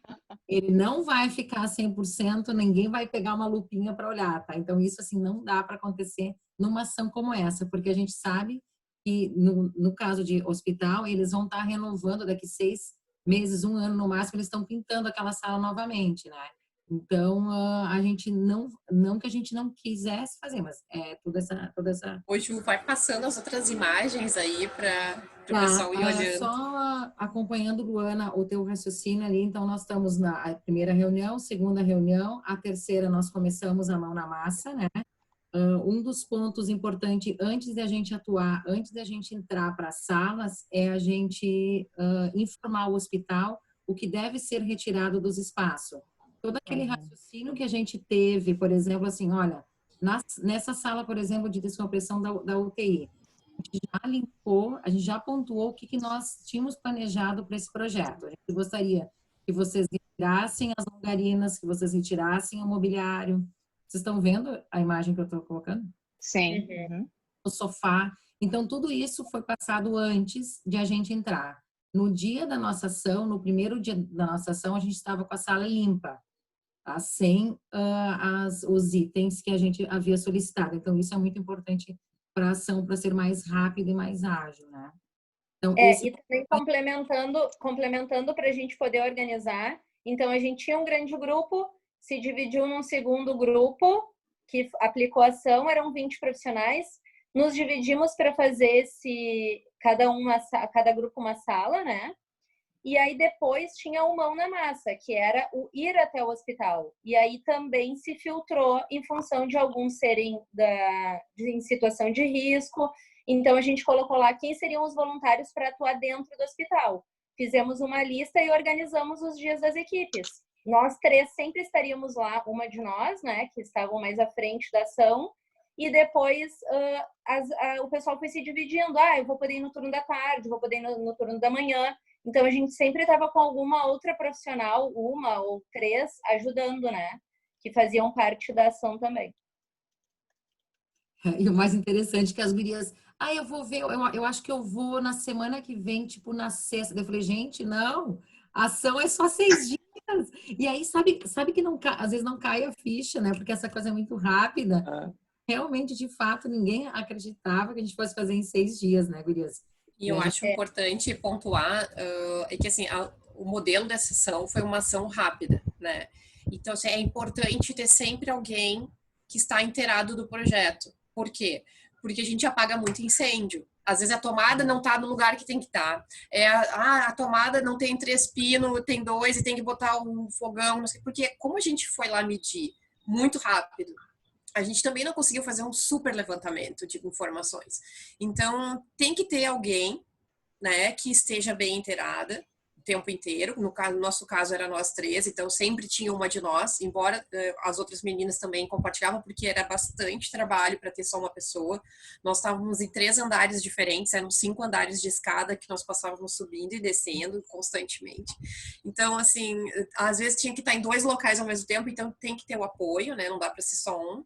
Ele não vai ficar 100%, ninguém vai pegar uma lupinha para olhar, tá? Então, isso, assim, não dá para acontecer numa ação como essa, porque a gente sabe que, no caso de hospital, eles vão estar renovando daqui 6 meses, 1 ano no máximo, eles estão pintando aquela sala novamente, né? Então, a gente não que a gente não quisesse fazer, mas toda essa... Hoje vai passando as outras imagens aí para o pessoal ir olhando. Só acompanhando, Luana, o teu raciocínio ali. Então, nós estamos na primeira reunião, segunda reunião, a terceira nós começamos a mão na massa, né? Um dos pontos importantes antes de a gente atuar, antes de a gente entrar para as salas, é a gente informar o hospital o que deve ser retirado dos espaços. Todo aquele raciocínio que a gente teve, por exemplo, assim, olha, nessa sala, por exemplo, de descompressão da UTI, a gente já limpou, a gente já pontuou o que nós tínhamos planejado para esse projeto. A gente gostaria que vocês retirassem as longarinas, que vocês retirassem o mobiliário. Vocês estão vendo a imagem que eu estou colocando? Sim. O sofá. Então, tudo isso foi passado antes de a gente entrar. No dia da nossa ação, no primeiro dia da nossa ação, a gente estava com a sala limpa, tá? Sem os itens que a gente havia solicitado. Então, isso é muito importante para a ação, para ser mais rápido e mais ágil, né? Então, e também complementando para a gente poder organizar. Então, a gente tinha um grande grupo, se dividiu num segundo grupo, que aplicou a ação, eram 20 profissionais. Nos dividimos para fazer cada grupo uma sala, né? E aí depois tinha o mão na massa, que era o ir até o hospital. E aí também se filtrou em função de alguns serem em situação de risco. Então, a gente colocou lá quem seriam os voluntários para atuar dentro do hospital. Fizemos uma lista e organizamos os dias das equipes. Nós 3 sempre estaríamos lá, uma de nós, né, que estavam mais à frente da ação, e depois o pessoal foi se dividindo. Eu vou poder ir no turno da tarde, vou poder ir no turno da manhã. Então, a gente sempre estava com alguma outra profissional, 1 ou 3, ajudando, né, que faziam parte da ação também. E o mais interessante é que as gurias, eu vou ver, eu acho que eu vou na semana que vem, tipo na sexta. Eu falei, gente, não, a ação é só 6 dias. E aí, sabe que não, às vezes não cai a ficha, né? Porque essa coisa é muito rápida. Realmente, de fato, ninguém acreditava que a gente fosse fazer em 6 dias, né, gurias? E eu acho importante pontuar é que, assim, o modelo dessa ação foi uma ação rápida, né? Então, assim, é importante ter sempre alguém que está inteirado do projeto. Por quê? Porque a gente apaga muito incêndio. Às vezes a tomada não está no lugar que tem que estar. A tomada não tem 3 pinos, tem 2 e tem que botar um fogão, não sei. Porque como a gente foi lá medir muito rápido, a gente também não conseguiu fazer um super levantamento de informações. Então, tem que ter alguém, né, que esteja bem inteirada o tempo inteiro. No nosso caso, era nós 3, então sempre tinha uma de nós, embora as outras meninas também compartilhavam, porque era bastante trabalho para ter só uma pessoa. Nós estávamos em 3 andares diferentes, eram 5 andares de escada que nós passávamos subindo e descendo constantemente. Então, assim, às vezes tinha que estar em 2 locais ao mesmo tempo, então tem que ter o apoio, né, não dá para ser só um.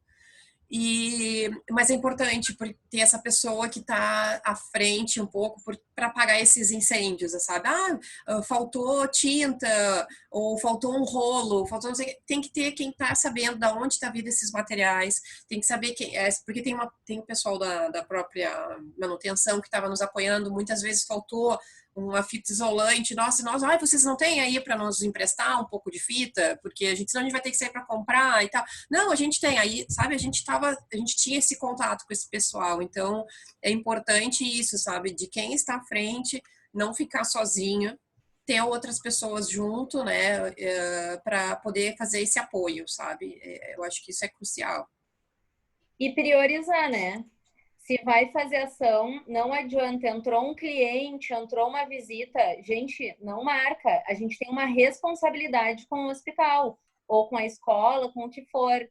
Mas é importante ter essa pessoa que está à frente um pouco para apagar esses incêndios, sabe? Faltou tinta, ou faltou um rolo, faltou não sei, tem que ter quem está sabendo de onde está vindo esses materiais, tem que saber quem é, porque tem o pessoal da própria manutenção que estava nos apoiando, muitas vezes faltou uma fita isolante, vocês não têm aí para nos emprestar um pouco de fita, porque senão a gente vai ter que sair para comprar e tal. Não, a gente tem aí, sabe, a gente tinha esse contato com esse pessoal, então é importante isso, sabe, de quem está à frente, não ficar sozinho, ter outras pessoas junto, né, para poder fazer esse apoio, sabe, eu acho que isso é crucial. E priorizar, né? Se vai fazer ação, não adianta. Entrou um cliente, entrou uma visita, gente, não marca. A gente tem uma responsabilidade com o hospital, ou com a escola, com o que for.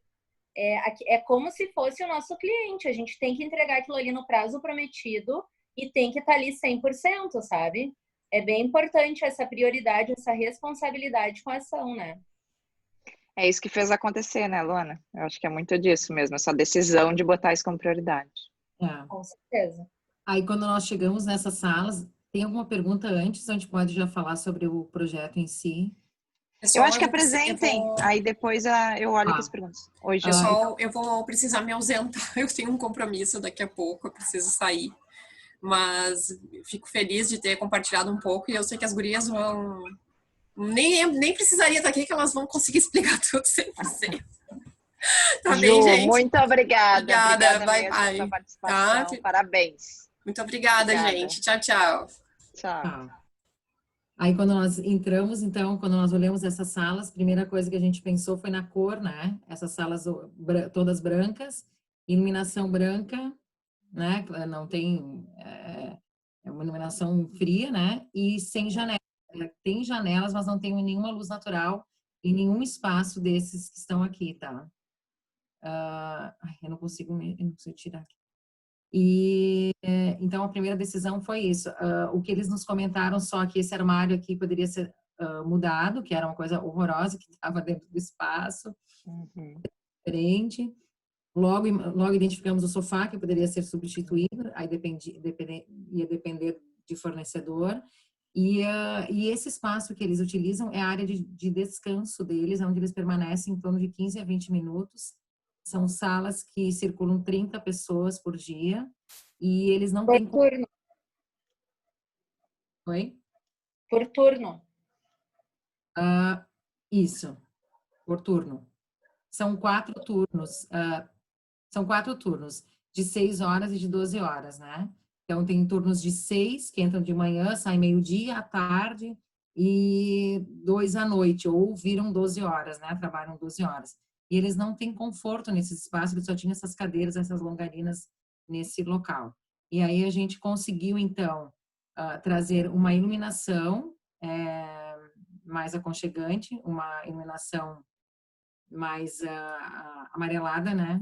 É como se fosse o nosso cliente. A gente tem que entregar aquilo ali no prazo prometido e tem que estar ali 100%, sabe? É bem importante essa prioridade, essa responsabilidade com a ação, né? É isso que fez acontecer, né, Luana? Eu acho que é muito disso mesmo, essa decisão de botar isso como prioridade. Com certeza. Aí, quando nós chegamos nessas salas, tem alguma pergunta antes? A gente pode já falar sobre o projeto em si? Eu acho que apresentem, aí depois eu olho com as perguntas. Oi, pessoal, eu vou precisar me ausentar, eu tenho um compromisso daqui a pouco, eu preciso sair. Mas fico feliz de ter compartilhado um pouco e eu sei que as gurias vão... Nem precisaria estar aqui, que elas vão conseguir explicar tudo 100%. Tá Ju, bem, gente? Muito obrigada. Obrigada, bye. Pela participação. Tá? Parabéns. Muito obrigada, gente. Tchau, tchau. Tchau. Aí, quando nós entramos, então, quando nós olhamos essas salas, a primeira coisa que a gente pensou foi na cor, né? Essas salas todas brancas, iluminação branca, né? Não tem... É uma iluminação fria, né? E sem janela. Tem janelas, mas não tem nenhuma luz natural em nenhum espaço desses que estão aqui, tá? Eu não consigo tirar aqui. E então a primeira decisão foi isso. O que eles nos comentaram só que esse armário aqui poderia ser mudado, que era uma coisa horrorosa que estava dentro do espaço, diferente. Logo identificamos o sofá que poderia ser substituído, aí ia depender de fornecedor. E esse espaço que eles utilizam é a área de descanso deles, onde eles permanecem em torno de 15 a 20 minutos. São salas que circulam 30 pessoas por dia e eles não têm... Por turno. Oi? Por turno. Isso, por turno. São 4 turnos. São 4 turnos, de 6 horas e de 12 horas, né? Então, tem turnos de 6, que entram de manhã, saem meio-dia, à tarde, e 2 à noite, ou viram 12 horas, né? Trabalham 12 horas. E eles não têm conforto nesse espaço, eles só tinham essas cadeiras, essas longarinas nesse local. E aí a gente conseguiu, então, trazer uma iluminação mais aconchegante, uma iluminação mais amarelada, né?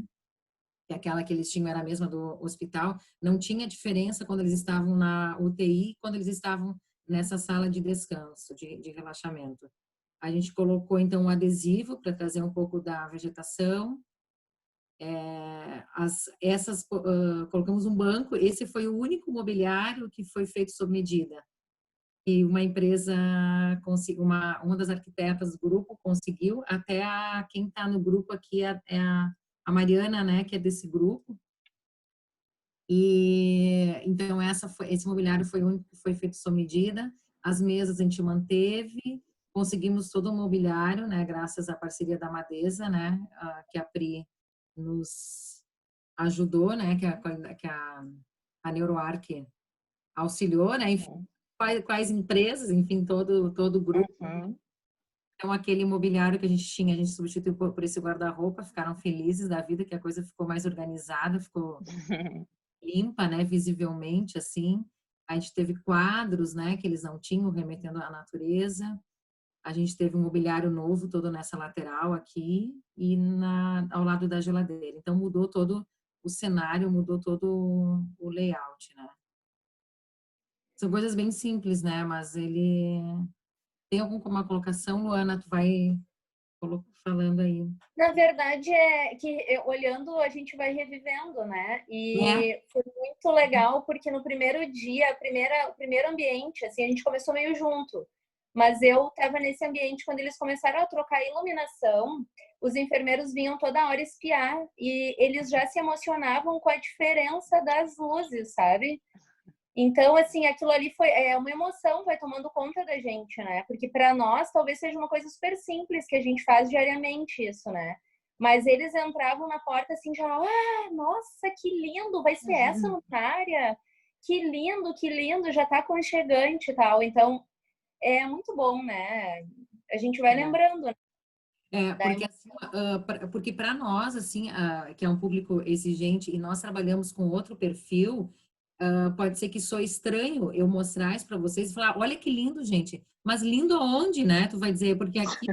Que aquela que eles tinham era a mesma do hospital. Não tinha diferença quando eles estavam na UTI, quando eles estavam nessa sala de descanso, de relaxamento. A gente colocou, então, um adesivo para trazer um pouco da vegetação. Colocamos um banco. Esse foi o único mobiliário que foi feito sob medida. E uma empresa, uma das arquitetas do grupo conseguiu, até quem está no grupo aqui é a Mariana, né, que é desse grupo. E então esse mobiliário foi o único que foi feito sob medida. As mesas a gente manteve, conseguimos todo o mobiliário, né, graças à parceria da Madesa, né, que a Pri nos ajudou, né, que a NeuroArc auxiliou, né, enfim, quais empresas, enfim, todo o grupo. Então, aquele imobiliário que a gente tinha, a gente substituiu por esse guarda-roupa, ficaram felizes da vida, que a coisa ficou mais organizada, ficou limpa, né, visivelmente, assim. A gente teve quadros, né, que eles não tinham, remetendo à natureza. A gente teve um mobiliário novo todo nessa lateral aqui e ao lado da geladeira. Então, mudou todo o cenário, mudou todo o layout, né. São coisas bem simples, né, mas ele... Tem alguma colocação, Luana? Tu vai falando aí. Na verdade, é que olhando, a gente vai revivendo, né? E foi muito legal, porque no primeiro dia, o primeiro ambiente, assim, a gente começou meio junto. Mas eu estava nesse ambiente quando eles começaram a trocar a iluminação, os enfermeiros vinham toda hora espiar e eles já se emocionavam com a diferença das luzes, sabe? Então, assim, aquilo ali foi uma emoção, vai tomando conta da gente, né? Porque para nós talvez seja uma coisa super simples que a gente faz diariamente isso, né? Mas eles entravam na porta assim já, nossa, que lindo, vai ser essa notária? Que lindo, já tá aconchegante e tal. Então, é muito bom, né? A gente vai lembrando, né? Porque para nós, assim, que é um público exigente e nós trabalhamos com outro perfil, pode ser que sou estranho eu mostrar isso para vocês e falar, olha que lindo, gente. Mas lindo aonde, né? Tu vai dizer, porque aqui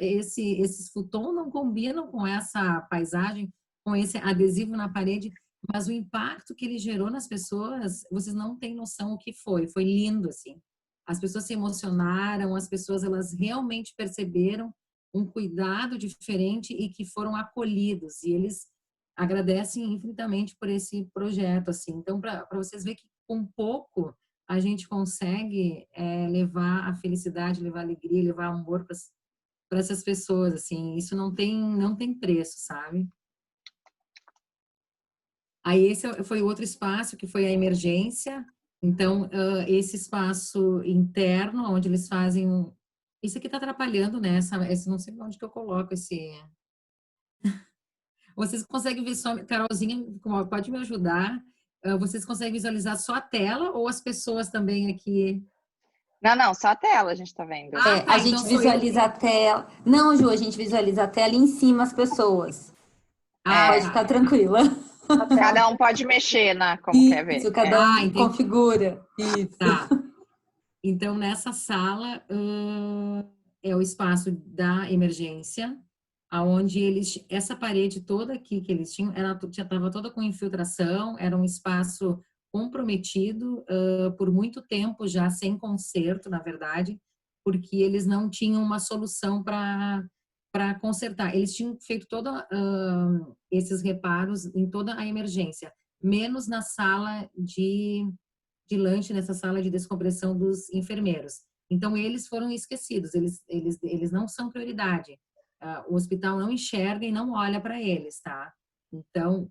esses futon não combinam com essa paisagem, com esse adesivo na parede, mas o impacto que ele gerou nas pessoas, vocês não têm noção o que foi. Foi lindo, assim. As pessoas se emocionaram, as pessoas, elas realmente perceberam um cuidado diferente e que foram acolhidos. E eles agradecem infinitamente por esse projeto, assim. Então, para vocês verem que com pouco a gente consegue levar a felicidade, levar a alegria, levar amor para essas pessoas, assim. Isso não tem preço, sabe? Aí esse foi outro espaço que foi a emergência. Então, esse espaço interno, onde eles fazem... Isso aqui está atrapalhando, né? Esse, não sei onde que eu coloco esse... Vocês conseguem ver só... Carolzinha, pode me ajudar? Vocês conseguem visualizar só a tela ou as pessoas também aqui? Não, só a tela a gente está vendo. A gente visualiza a tela... Não, Ju, a gente visualiza a tela e em cima as pessoas. Pode ficar tranquila. Cada um pode mexer como quer ver. Isso, cada um configura. Isso. Tá. Então, nessa sala é o espaço da emergência, onde essa parede toda aqui que eles tinham, ela estava toda com infiltração, era um espaço comprometido por muito tempo já, sem conserto, na verdade, porque eles não tinham uma solução para consertar. Eles tinham feito todos esses reparos em toda a emergência, menos na sala de lanche, nessa sala de descompressão dos enfermeiros. Então, eles foram esquecidos, eles não são prioridade. O hospital não enxerga e não olha para eles, tá? Então,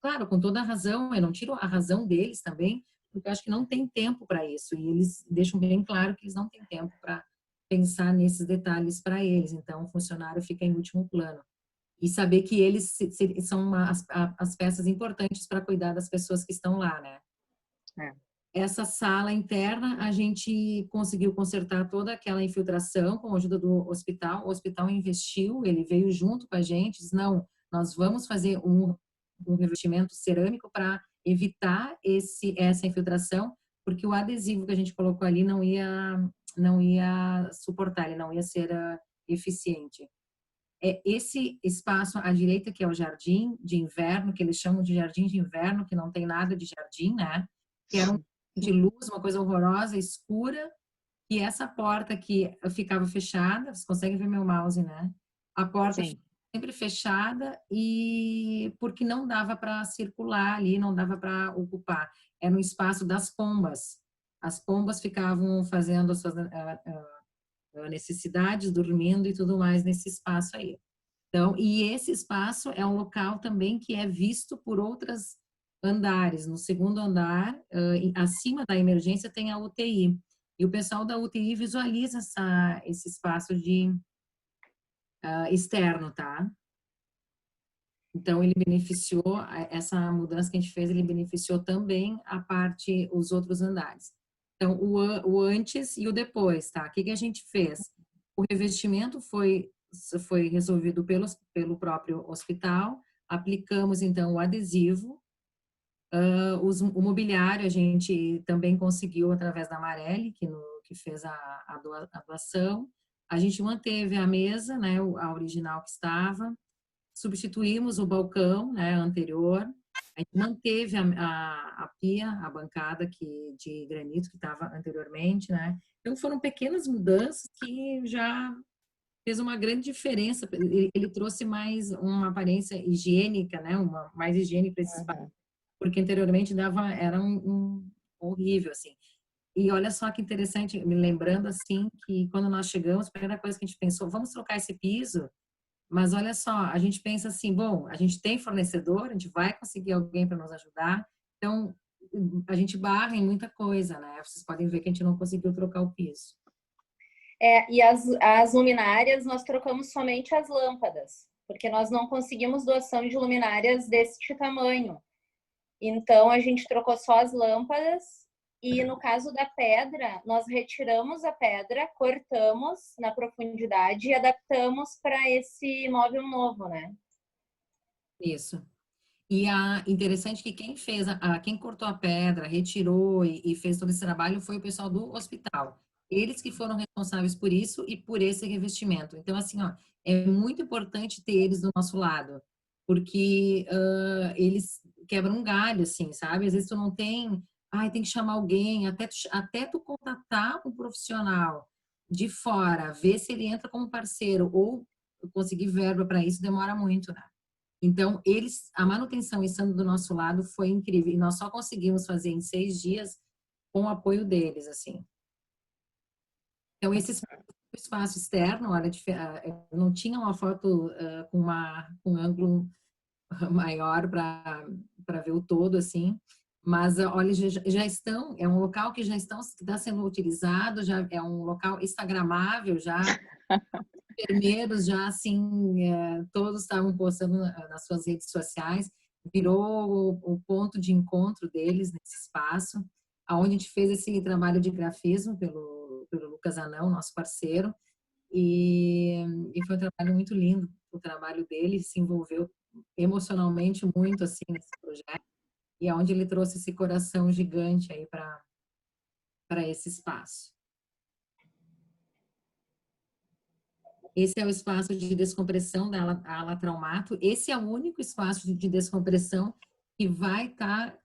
claro, com toda a razão, eu não tiro a razão deles também, porque eu acho que não tem tempo para isso, e eles deixam bem claro que eles não têm tempo para pensar nesses detalhes para eles, então o funcionário fica em último plano. E saber que eles são as peças importantes para cuidar das pessoas que estão lá, né? Essa sala interna, a gente conseguiu consertar toda aquela infiltração com a ajuda do hospital. O hospital investiu, ele veio junto com a gente, disse, não, nós vamos fazer um um revestimento cerâmico para evitar essa infiltração, porque o adesivo que a gente colocou ali não ia suportar, ele não ia ser eficiente. Esse espaço à direita, que é o jardim de inverno, que eles chamam de jardim de inverno, que não tem nada de jardim, né? Que era de luz, uma coisa horrorosa, escura, e essa porta que ficava fechada, vocês conseguem ver meu mouse, né? A porta sempre fechada, e porque não dava para circular ali, não dava para ocupar. Era um espaço das pombas. As pombas ficavam fazendo as suas necessidades, dormindo e tudo mais nesse espaço aí. Então, e esse espaço é um local também que é visto por outros andares. No segundo andar, acima da emergência, tem a UTI. E o pessoal da UTI visualiza esse espaço de externo, tá? Então, ele beneficiou, essa mudança que a gente fez, ele beneficiou também os outros andares. Então, o antes e o depois, tá? O que a gente fez? O revestimento foi resolvido pelo próprio hospital, aplicamos, então, o adesivo, o mobiliário a gente também conseguiu através da Marelli, que fez a doação. A gente manteve a mesa, né, a original que estava, substituímos o balcão, né, anterior, a gente manteve a pia, a bancada de granito que estava anteriormente, né? Então foram pequenas mudanças que já fez uma grande diferença. Ele trouxe mais uma aparência higiênica, né? Mais higiene para esse espaço, porque anteriormente era horrível, assim. E olha só que interessante, me lembrando assim que quando nós chegamos, a primeira coisa que a gente pensou, vamos trocar esse piso. Mas olha só, a gente pensa assim, bom, a gente tem fornecedor, a gente vai conseguir alguém para nos ajudar, então a gente barra em muita coisa, né? Vocês podem ver que a gente não conseguiu trocar o piso. E as luminárias, nós trocamos somente as lâmpadas, porque nós não conseguimos doação de luminárias deste tamanho. Então, a gente trocou só as lâmpadas. E no caso da pedra, nós retiramos a pedra, cortamos na profundidade e adaptamos para esse móvel novo, né? Isso. E interessante que quem cortou a pedra, retirou e fez todo esse trabalho foi o pessoal do hospital. Eles que foram responsáveis por isso e por esse revestimento. Então, assim, ó, é muito importante ter eles do nosso lado, porque eles quebram um galho, assim, sabe? Às vezes tu não tem... tem que chamar alguém, até tu contatar um profissional de fora, ver se ele entra como parceiro ou conseguir verba para isso, demora muito, né? Então, a manutenção estando do nosso lado foi incrível. E nós só conseguimos fazer em 6 dias com o apoio deles, assim. Então, esse espaço externo, olha, não tinha uma foto com um ângulo maior para ver o todo, assim. Mas, olha, já estão, é um local que está sendo utilizado, já é um local instagramável, já enfermeiros já, assim, todos estavam postando nas suas redes sociais, virou o ponto de encontro deles nesse espaço, aonde a gente fez esse trabalho de grafismo pelo Lucas Anão, nosso parceiro, e foi um trabalho muito lindo, o trabalho dele se envolveu emocionalmente muito, assim, nesse projeto, e aonde ele trouxe esse coração gigante aí para esse espaço. Esse é o espaço de descompressão da ala traumato. Esse é o único espaço de descompressão que vai estar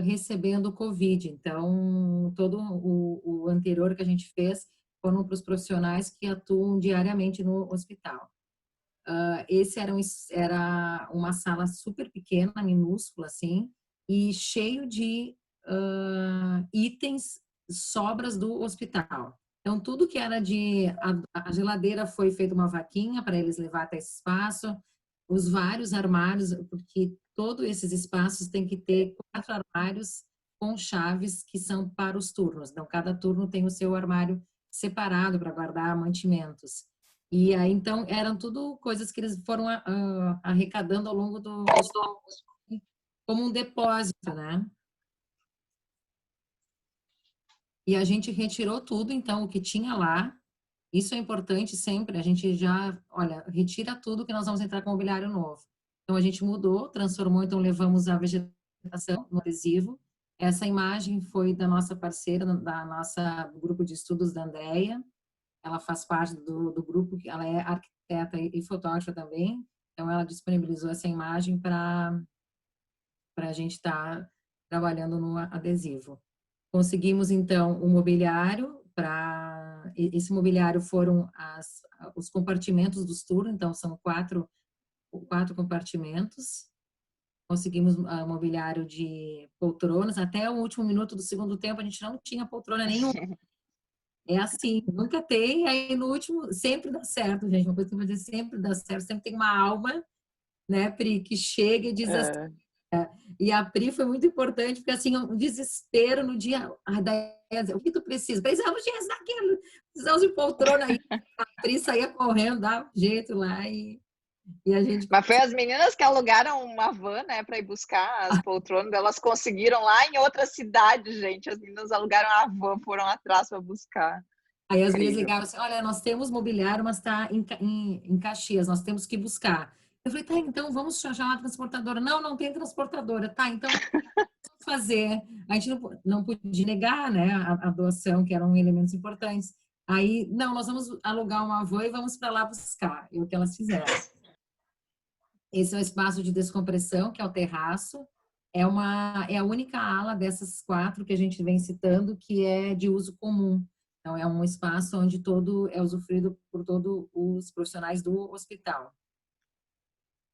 recebendo o COVID. Então, todo o anterior que a gente fez foram para os profissionais que atuam diariamente no hospital. Esse era uma sala super pequena, minúscula, assim, e cheio de itens, sobras do hospital. Então, tudo que era a geladeira foi feita uma vaquinha para eles levar até esse espaço, os vários armários, porque todos esses espaços têm que ter 4 armários com chaves que são para os turnos. Então, cada turno tem o seu armário separado para guardar mantimentos. E aí, então, eram tudo coisas que eles foram arrecadando ao longo como um depósito, né? E a gente retirou tudo, então, o que tinha lá. Isso é importante sempre, a gente já, olha, retira tudo que nós vamos entrar com mobiliário novo. Então, a gente mudou, transformou, então levamos a vegetação no adesivo. Essa imagem foi da nossa parceira, do grupo de estudos da Andrea. Ela faz parte do grupo, ela é arquiteta e fotógrafa também. Então, ela disponibilizou essa imagem para a gente estar trabalhando no adesivo. Conseguimos, então, o mobiliário. Esse mobiliário foram os compartimentos dos turnos, então são quatro compartimentos. Conseguimos mobiliário de poltronas. Até o último minuto do segundo tempo, a gente não tinha poltrona nenhuma. É assim, nunca tem, aí no último, sempre dá certo, gente. Uma coisa que eu vou dizer, sempre dá certo, sempre tem uma alma, né, Pri, que chega e diz assim. E a Pri foi muito importante, porque assim, um desespero no dia. O que tu precisa? Precisamos de daquilo, precisamos de poltrona aí. A Pri saía correndo, dava um jeito lá e a gente. Mas foi as meninas que alugaram uma van, né, para ir buscar as poltronas. Elas conseguiram lá em outra cidade, gente. As meninas alugaram a van, foram atrás para buscar. Aí as meninas ligaram assim: olha, nós temos mobiliário, mas está em Caxias, nós temos que buscar. Eu falei, tá, então vamos chamar a transportadora. Não tem transportadora. Tá, então vamos fazer. A gente não podia negar, né, a doação, que eram elementos importantes. Aí, não, nós vamos alugar uma van e vamos para lá buscar. E o que elas fizeram. Esse é o espaço de descompressão, que é o terraço. É a única ala dessas 4 que a gente vem citando que é de uso comum. Então, é um espaço onde todo é usufruído por todos os profissionais do hospital.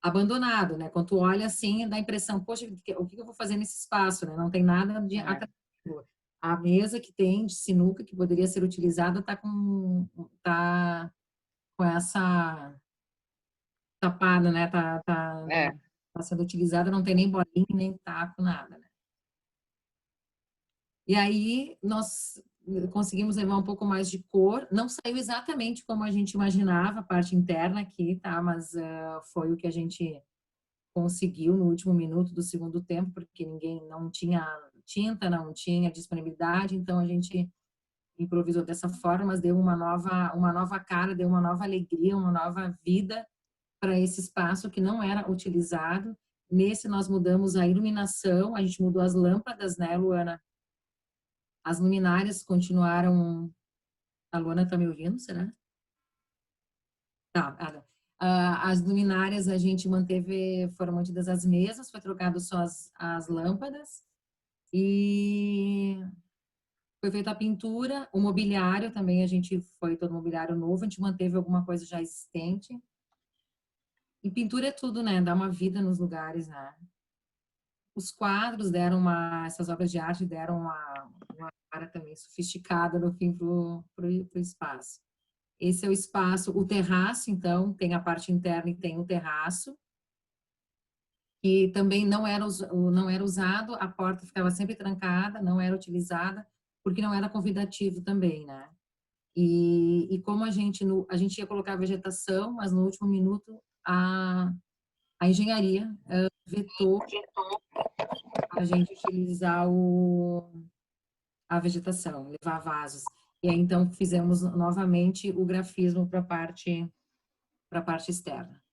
Abandonado, né? Quando tu olha assim, dá a impressão, poxa, o que eu vou fazer nesse espaço, né? Não tem nada de atrativo. A mesa que tem de sinuca, que poderia ser utilizada, tá com essa tapada, né? Tá sendo utilizada, não tem nem bolinha, nem taco, nada, né? E aí, nós conseguimos levar um pouco mais de cor. Não saiu exatamente como a gente imaginava, a parte interna aqui, tá? Mas foi o que a gente conseguiu no último minuto do segundo tempo, porque ninguém não tinha tinta, não tinha disponibilidade, então a gente improvisou dessa forma, mas deu uma nova cara, deu uma nova alegria, uma nova vida para esse espaço que não era utilizado. Nesse nós mudamos a iluminação, a gente mudou as lâmpadas, né, Luana? As luminárias continuaram... A Luana está me ouvindo, será? Tá. As luminárias a gente foram mantidas as mesas, foi trocado só as lâmpadas e foi feita a pintura, o mobiliário também, foi todo mobiliário novo, a gente manteve alguma coisa já existente. E pintura é tudo, né? Dá uma vida nos lugares, né? Os quadros essas obras de arte deram uma cara também sofisticada no fim pro espaço. Esse é o espaço, o terraço, então, tem a parte interna e tem o terraço, que também não era usado, a porta ficava sempre trancada, não era utilizada, porque não era convidativo também, né? E como a gente ia colocar vegetação, mas no último minuto a engenharia vetou a gente utilizar a vegetação, levar vasos. E aí, então, fizemos novamente o grafismo para a parte externa.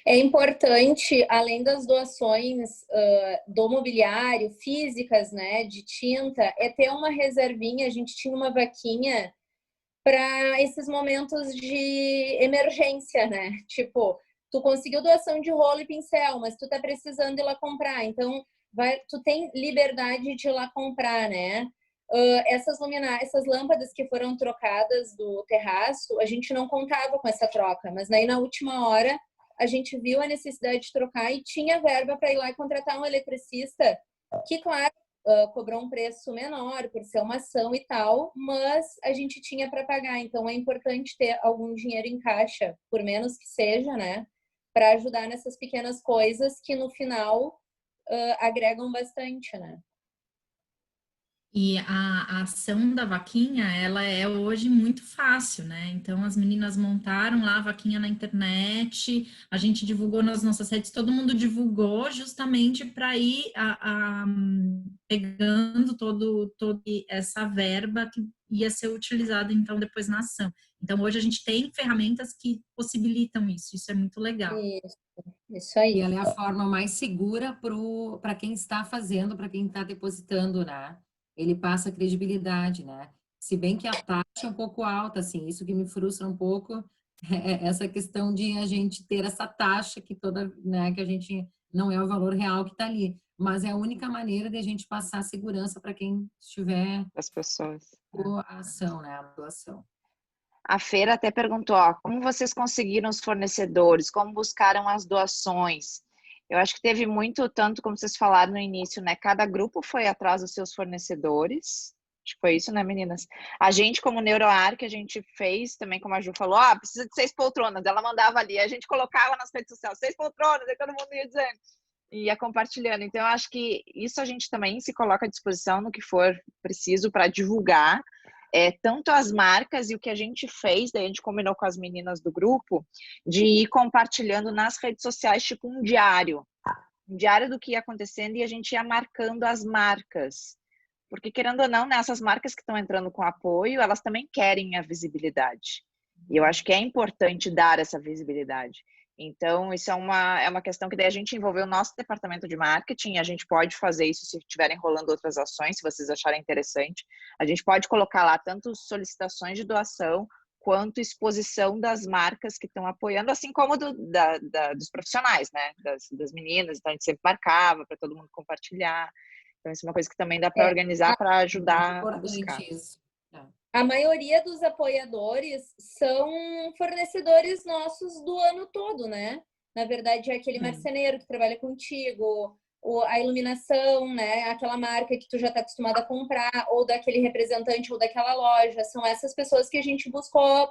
É importante, além das doações do mobiliário, físicas, né, de tinta, é ter uma reservinha. A gente tinha uma vaquinha para esses momentos de emergência, né? Tipo, tu conseguiu doação de rolo e pincel, mas tu tá precisando ir lá comprar, então tu tem liberdade de ir lá comprar, né? Essas lâmpadas que foram trocadas do terraço, a gente não contava com essa troca, mas daí na última hora a gente viu a necessidade de trocar e tinha verba para ir lá e contratar um eletricista que, claro, cobrou um preço menor por ser uma ação e tal, mas a gente tinha para pagar, então é importante ter algum dinheiro em caixa, por menos que seja, né, para ajudar nessas pequenas coisas que no final agregam bastante, né. E a ação da vaquinha, ela é hoje muito fácil, né? Então, as meninas montaram lá a vaquinha na internet, a gente divulgou nas nossas redes, todo mundo divulgou justamente para ir pegando toda essa verba que ia ser utilizada, então, depois na ação. Então, hoje a gente tem ferramentas que possibilitam isso. Isso é muito legal. Isso aí. E ela é a forma mais segura para quem está fazendo, para quem está depositando, né? Ele passa credibilidade, né? Se bem que a taxa é um pouco alta, assim, isso que me frustra um pouco é essa questão de a gente ter essa taxa que toda, né, que a gente não é o valor real que está ali. Mas é a única maneira de a gente passar segurança para quem estiver as pessoas. a ação, né? A doação. A Feira até perguntou, ó, como vocês conseguiram os fornecedores, como buscaram as doações? Eu acho que teve muito, tanto como vocês falaram no início, né? Cada grupo foi atrás dos seus fornecedores. Acho que foi isso, né, meninas? A gente, como NeuroArc, a gente fez também, como a Ju falou, precisa de 6 poltronas. Ela mandava ali, a gente colocava nas redes sociais, 6 poltronas, aí todo mundo ia dizendo, ia compartilhando. Então, eu acho que isso a gente também se coloca à disposição no que for preciso para divulgar. Tanto as marcas e o que a gente fez, daí a gente combinou com as meninas do grupo, de ir compartilhando nas redes sociais, tipo um diário do que ia acontecendo e a gente ia marcando as marcas. Porque, querendo ou não, nessas marcas que estão entrando com apoio, elas também querem a visibilidade. E eu acho que é importante dar essa visibilidade. Então, isso é uma questão que daí a gente envolveu o nosso departamento de marketing, a gente pode fazer isso se estiverem rolando outras ações, se vocês acharem interessante. A gente pode colocar lá tanto solicitações de doação, quanto exposição das marcas que estão apoiando, assim como dos profissionais, né? Das meninas, então a gente sempre marcava para todo mundo compartilhar. Então, isso é uma coisa que também dá para organizar, para ajudar a buscar. Isso. A maioria dos apoiadores são fornecedores nossos do ano todo, né? Na verdade, é aquele marceneiro que trabalha contigo, a iluminação, né? Aquela marca que tu já está acostumado a comprar, ou daquele representante ou daquela loja. São essas pessoas que a gente buscou,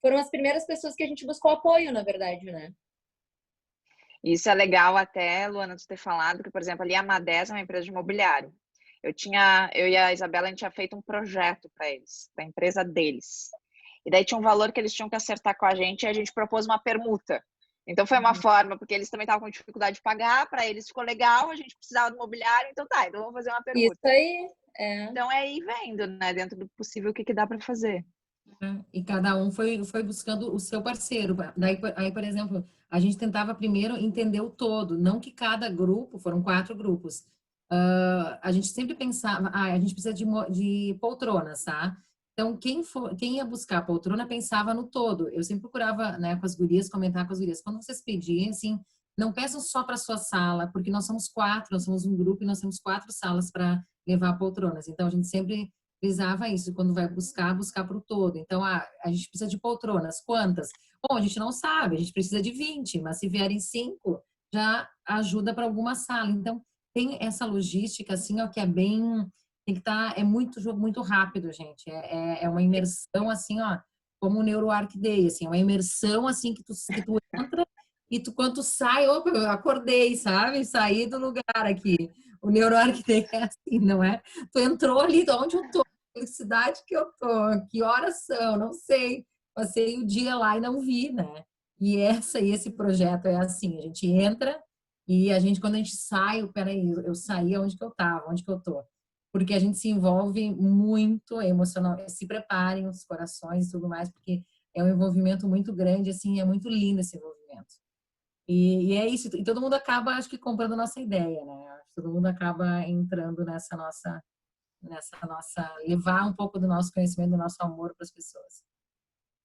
foram as primeiras pessoas que a gente buscou apoio, na verdade, né? Isso é legal até, Luana, tu ter falado que, por exemplo, ali a Madés é uma empresa de imobiliário. Eu e a Isabela, a gente tinha feito um projeto para eles, para a empresa deles. E daí tinha um valor que eles tinham que acertar com a gente e a gente propôs uma permuta. Então foi uma forma, porque eles também estavam com dificuldade de pagar, para eles ficou legal, a gente precisava do imobiliário, então então vamos fazer uma permuta. Isso aí. Então é ir vendo, né, dentro do possível o que dá para fazer. E cada um foi buscando o seu parceiro. Aí, por exemplo, a gente tentava primeiro entender o todo, não que cada grupo, foram 4 grupos. A gente sempre pensava, a gente precisa de poltronas, tá? Então, quem ia buscar a poltrona pensava no todo. Eu sempre procurava, né, com as gurias, comentar com as gurias. Quando vocês pedirem, assim, não peçam só para sua sala, porque nós somos 4, nós somos um grupo e nós temos 4 salas para levar poltronas. Então, a gente sempre frisava isso, quando vai buscar para o todo. Então, a gente precisa de poltronas. Quantas? Bom, a gente não sabe, a gente precisa de 20, mas se vierem 5, já ajuda para alguma sala. Então, tem essa logística, assim, ó, que é bem... Tem que estar... É muito rápido, gente. É uma imersão, assim, ó, como o NeuroArc Day, assim, é uma imersão, assim, que tu entra e quando tu sai, opa, eu acordei, sabe? Saí do lugar aqui. O NeuroArc Day é assim, não é? Tu entrou ali, de onde eu tô? Que cidade que eu tô? Que horas são? Não sei. Passei o dia lá e não vi, né? E esse projeto é assim, a gente entra e quando a gente sai, peraí, eu saí onde que eu tava, onde que eu tô? Porque a gente se envolve muito emocional. Se preparem os corações e tudo mais, porque é um envolvimento muito grande, assim, é muito lindo esse envolvimento. E é isso, e todo mundo acaba, acho que, comprando a nossa ideia, né? Todo mundo acaba entrando nessa nossa, levar um pouco do nosso conhecimento, do nosso amor para as pessoas.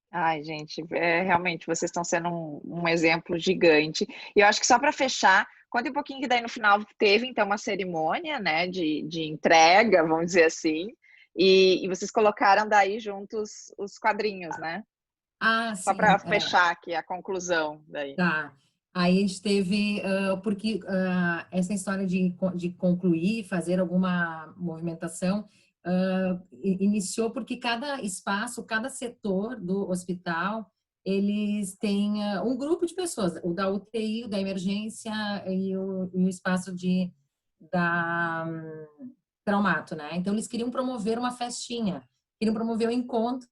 Ai, gente, realmente, vocês estão sendo um exemplo gigante. E eu acho que só para fechar, conta um pouquinho que daí no final teve, então, uma cerimônia, né, de entrega, vamos dizer assim, e vocês colocaram daí juntos os quadrinhos, né? Só para fechar aqui a conclusão daí. Tá. Aí a gente teve, porque essa história de concluir, fazer alguma movimentação, iniciou porque cada espaço, cada setor do hospital, eles têm um grupo de pessoas, o da UTI, o da emergência e o espaço da traumato, né? Então, eles queriam promover uma festinha, queriam promover um encontro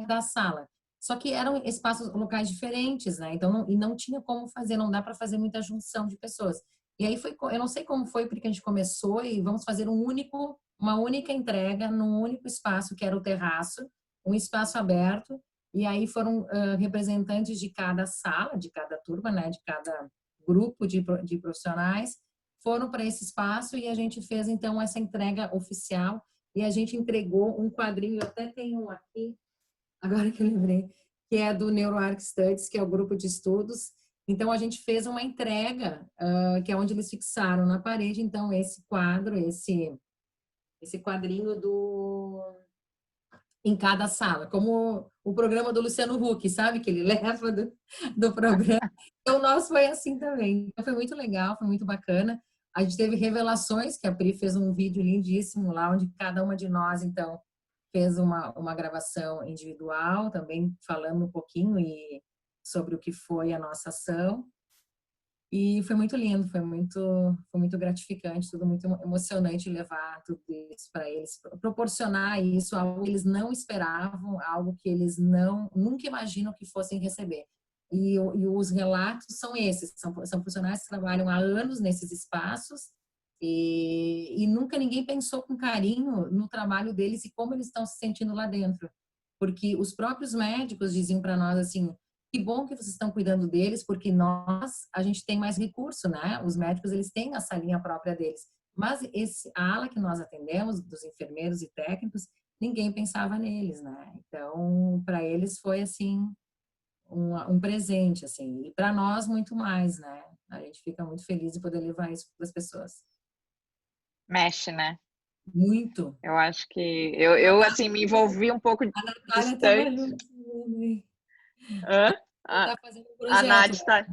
da sala. Só que eram espaços, locais diferentes, né? Então, não tinha como fazer, não dá para fazer muita junção de pessoas. E aí eu não sei como foi, porque a gente começou e vamos fazer uma única entrega num único espaço, que era o terraço, um espaço aberto, e aí foram representantes de cada sala, de cada turma, né, de cada grupo de profissionais, foram para esse espaço e a gente fez, então, essa entrega oficial, e a gente entregou um quadrinho, eu até tenho um aqui, agora que eu lembrei, que é do NeuroArc Studies, que é o grupo de estudos. Então, a gente fez uma entrega, que é onde eles fixaram na parede, então, esse quadro, esse quadrinho em cada sala, como o programa do Luciano Huck, sabe? Que ele leva do programa. Então, o nosso foi assim também. Então, foi muito legal, foi muito bacana. A gente teve revelações, que a Pri fez um vídeo lindíssimo lá, onde cada uma de nós, então, fez uma gravação individual, também falando um pouquinho sobre o que foi a nossa ação. E foi muito lindo, foi muito gratificante, tudo muito emocionante levar tudo isso para eles, proporcionar isso, algo que eles não esperavam, algo que eles nunca imaginam que fossem receber. E os relatos são esses, são funcionários que trabalham há anos nesses espaços e nunca ninguém pensou com carinho no trabalho deles e como eles estão se sentindo lá dentro. Porque os próprios médicos diziam para nós assim, que bom que vocês estão cuidando deles, porque a gente tem mais recurso, né? Os médicos, eles têm a salinha própria deles. Mas a ala que nós atendemos, dos enfermeiros e técnicos, ninguém pensava neles, né? Então, para eles foi, assim, um presente, assim. E para nós, muito mais, né? A gente fica muito feliz de poder levar isso para as pessoas. Mexe, né? Muito. Eu acho que... Eu assim, me envolvi um pouco distante. Hã? Tá fazendo um A projeto. Nath tá...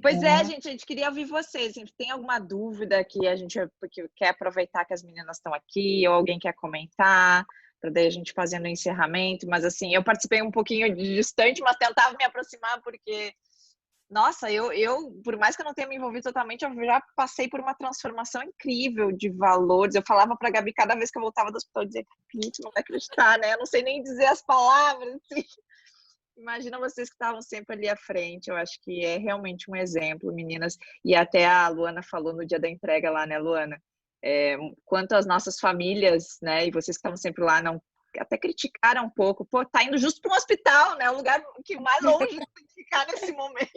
Pois é, gente, a gente queria ouvir vocês. Se tem alguma dúvida que a gente porque quer aproveitar que as meninas estão aqui, ou alguém quer comentar, para daí a gente fazendo o encerramento. Mas assim, eu participei um pouquinho distante, mas tentava me aproximar, porque, nossa, eu por mais que eu não tenha me envolvido totalmente, eu já passei por uma transformação incrível de valores. Eu falava para a Gabi cada vez que eu voltava do hospital, eu dizia, Pete, não vai acreditar, né? Eu não sei nem dizer as palavras, assim. Imagina vocês que estavam sempre ali à frente, eu acho que é realmente um exemplo, meninas. E até a Luana falou no dia da entrega lá, né, Luana? Quanto às nossas famílias, né, e vocês que estavam sempre lá, não até criticaram um pouco, pô, tá indo justo para um hospital, né, o lugar que mais longe tem que ficar nesse momento.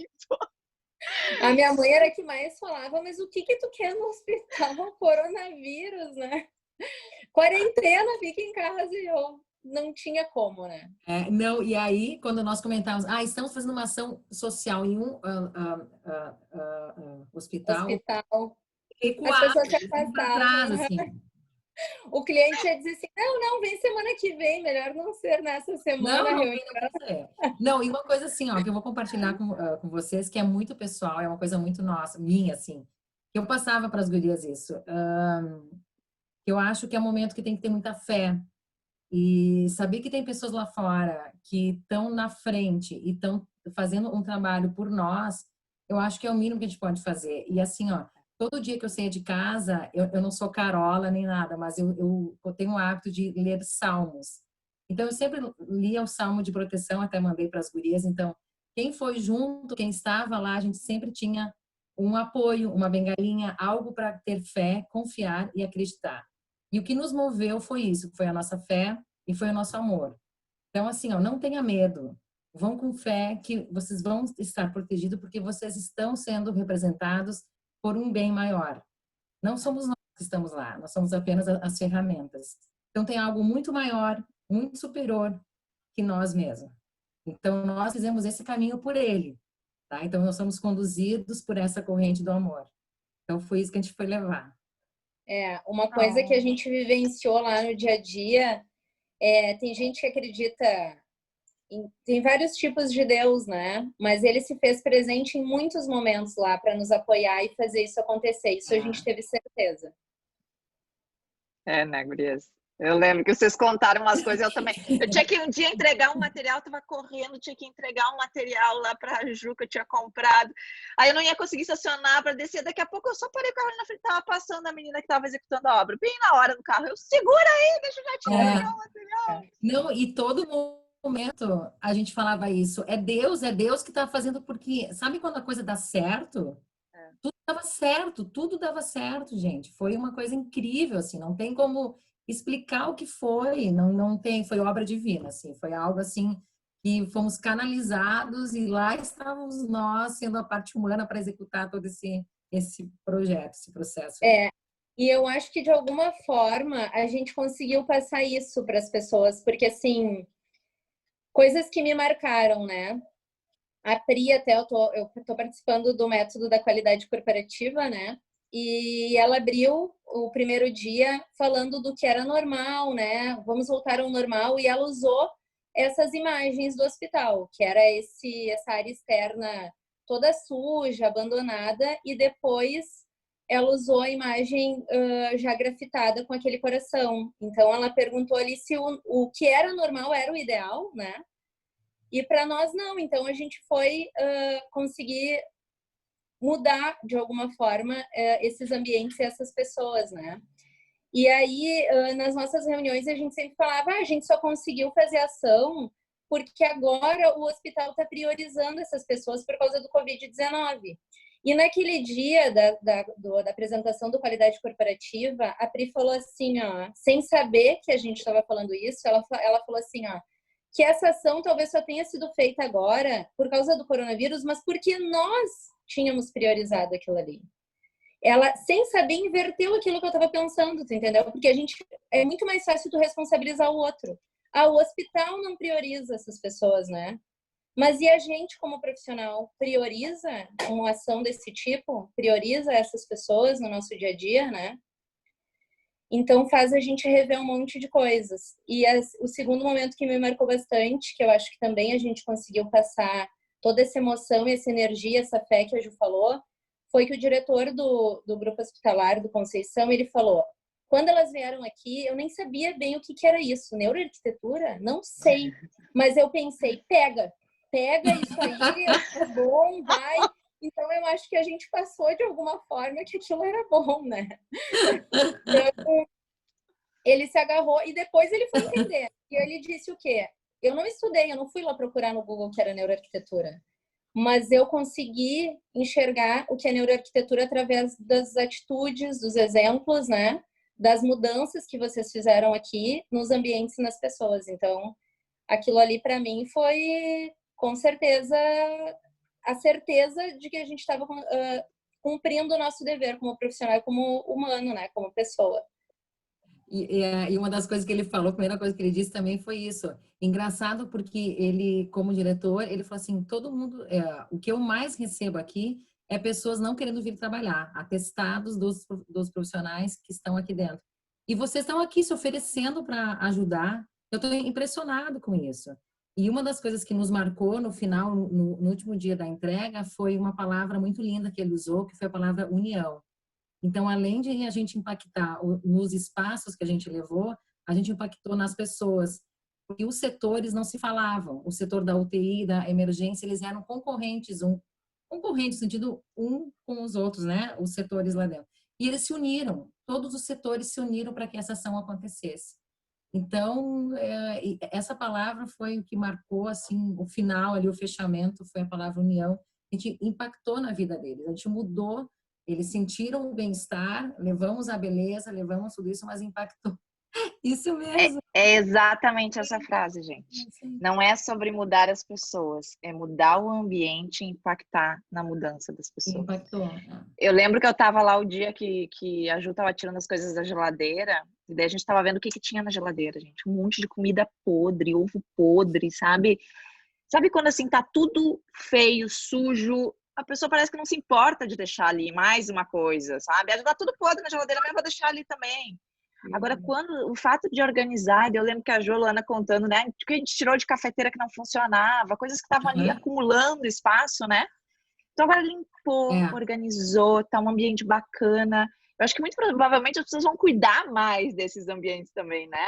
A minha mãe era a que mais falava, mas o que tu quer no hospital? Coronavírus, né? Quarentena, fica em casa e eu... Não tinha como, né? Não, e aí, quando nós comentávamos, estamos fazendo uma ação social em um hospital. As pessoas se afastavam. Assim. O cliente ia dizer assim, não, vem semana que vem, melhor não ser nessa semana. Não, e uma coisa assim, ó, que eu vou compartilhar com vocês, que é muito pessoal, é uma coisa muito nossa, minha, assim, que eu passava para as gurias isso. Eu acho que é um momento que tem que ter muita fé. E saber que tem pessoas lá fora que estão na frente e estão fazendo um trabalho por nós, eu acho que é o mínimo que a gente pode fazer. E assim, ó, todo dia que eu saía de casa, eu não sou carola nem nada, mas eu tenho o hábito de ler salmos. Então, eu sempre lia o salmo de proteção, até mandei para as gurias. Então, quem foi junto, quem estava lá, a gente sempre tinha um apoio, uma bengalinha, algo para ter fé, confiar e acreditar. E o que nos moveu foi isso, foi a nossa fé e foi o nosso amor. Então, assim, ó, não tenha medo. Vão com fé que vocês vão estar protegidos porque vocês estão sendo representados por um bem maior. Não somos nós que estamos lá, nós somos apenas as ferramentas. Então, tem algo muito maior, muito superior que nós mesmos. Então, nós fizemos esse caminho por ele, tá? Então, nós somos conduzidos por essa corrente do amor. Então, foi isso que a gente foi levar. Uma coisa que a gente vivenciou lá no dia a dia, tem gente que acredita tem vários tipos de Deus, né? Mas ele se fez presente em muitos momentos lá para nos apoiar e fazer isso acontecer. Isso a gente teve certeza. Né, gurias? Eu lembro que vocês contaram umas coisas, eu também. Eu tinha que um dia entregar um material, estava correndo, tinha que entregar um material lá para a Ju que eu tinha comprado. Aí eu não ia conseguir estacionar para descer. Daqui a pouco eu só parei o carro ali na frente, estava passando a menina que estava executando a obra. Bem na hora no carro, eu segura aí, deixa eu já te entregar o material. Não, e todo momento a gente falava isso. É Deus que está fazendo, porque sabe quando a coisa dá certo? Tudo dava certo, gente. Foi uma coisa incrível, assim, não tem como explicar o que foi, não tem, foi obra divina, assim, foi algo assim que fomos canalizados e lá estávamos nós sendo a parte humana para executar todo esse projeto, esse processo. E eu acho que de alguma forma a gente conseguiu passar isso para as pessoas, porque assim, coisas que me marcaram, né? A Pri, até eu tô participando do método da qualidade corporativa, né? E ela abriu o primeiro dia falando do que era normal, né? Vamos voltar ao normal, e ela usou essas imagens do hospital, que era essa área externa toda suja, abandonada, e depois ela usou a imagem já grafitada com aquele coração. Então ela perguntou ali se o que era normal era o ideal, né? E para nós não. Então a gente foi conseguir mudar de alguma forma esses ambientes e essas pessoas, né? E aí nas nossas reuniões a gente sempre falava, a gente só conseguiu fazer ação porque agora o hospital está priorizando essas pessoas por causa do Covid-19. E naquele dia da apresentação do Qualidade Corporativa, a Pri falou assim, ó, sem saber que a gente estava falando isso, ela falou assim, ó, que essa ação talvez só tenha sido feita agora por causa do coronavírus, mas porque nós tínhamos priorizado aquilo ali. Ela, sem saber, inverteu aquilo que eu estava pensando, tu entendeu? Porque é muito mais fácil tu responsabilizar o outro. O hospital não prioriza essas pessoas, né? Mas e a gente, como profissional, prioriza uma ação desse tipo? Prioriza essas pessoas no nosso dia a dia, né? Então faz a gente rever um monte de coisas. E o segundo momento que me marcou bastante, que eu acho que também a gente conseguiu passar toda essa emoção, essa energia, essa fé que a Ju falou, foi que o diretor do grupo hospitalar do Conceição, ele falou, quando elas vieram aqui, eu nem sabia bem o que era isso, neuroarquitetura? Não sei, mas eu pensei, pega isso aí, é bom, vai. Então eu acho que a gente passou de alguma forma que aquilo era bom, né? Então, ele se agarrou e depois ele foi entender. E ele disse o quê? Eu não estudei, eu não fui lá procurar no Google o que era neuroarquitetura. Mas eu consegui enxergar o que é neuroarquitetura através das atitudes, dos exemplos, né? Das mudanças que vocês fizeram aqui nos ambientes e nas pessoas. Então, aquilo ali para mim foi, com certeza, a certeza de que a gente estava cumprindo o nosso dever como profissional, como humano, né? Como pessoa. E uma das coisas que ele falou, a primeira coisa que ele disse também foi isso. Engraçado porque ele, como diretor, ele falou assim, todo mundo, o que eu mais recebo aqui é pessoas não querendo vir trabalhar, atestados dos profissionais que estão aqui dentro. E vocês estão aqui se oferecendo para ajudar. Eu estou impressionado com isso. E uma das coisas que nos marcou no final, no último dia da entrega, foi uma palavra muito linda que ele usou, que foi a palavra união. Então, além de a gente impactar nos espaços que a gente levou, a gente impactou nas pessoas. Porque os setores não se falavam. O setor da UTI, da emergência, eles eram concorrentes, no sentido um com os outros, né? Os setores lá dentro. E eles se uniram, todos os setores se uniram para que essa ação acontecesse. Então, essa palavra foi o que marcou, assim, o final ali, o fechamento, foi a palavra união. A gente impactou na vida deles, a gente mudou. Eles sentiram o bem-estar, levamos a beleza, levamos tudo isso, mas impactou. Isso mesmo. É exatamente essa frase, gente. Não é sobre mudar as pessoas, é mudar o ambiente e impactar na mudança das pessoas. Impactou. Eu lembro que eu estava lá o dia que a Ju estava tirando as coisas da geladeira, e daí a gente estava vendo o que tinha na geladeira, gente. Um monte de comida podre, ovo podre, sabe? Sabe quando assim tá tudo feio, sujo, a pessoa parece que não se importa de deixar ali mais uma coisa, sabe? Ela tá tudo podre na geladeira, mas eu vou deixar ali também. Agora, quando o fato de organizar, eu lembro que a Joana contando, né? Que a gente tirou de cafeteira que não funcionava, coisas que estavam ali acumulando espaço, né? Então agora limpou, organizou, tá um ambiente bacana. Eu acho que muito provavelmente as pessoas vão cuidar mais desses ambientes também, né?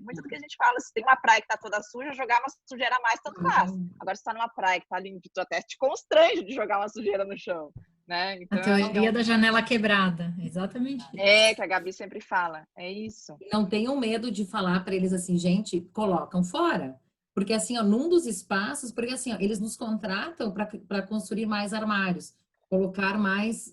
Muito do que a gente fala, se tem uma praia que tá toda suja, jogar uma sujeira a mais, tanto faz. Agora, se tá numa praia que tá limpa, tu até te constrange de jogar uma sujeira no chão, né? Então, a teoria da janela quebrada, exatamente isso. Que a Gabi sempre fala, é isso. Não tenham medo de falar para eles assim, gente, colocam fora. Porque assim, ó, num dos espaços, porque assim, ó, eles nos contratam para construir mais armários, colocar mais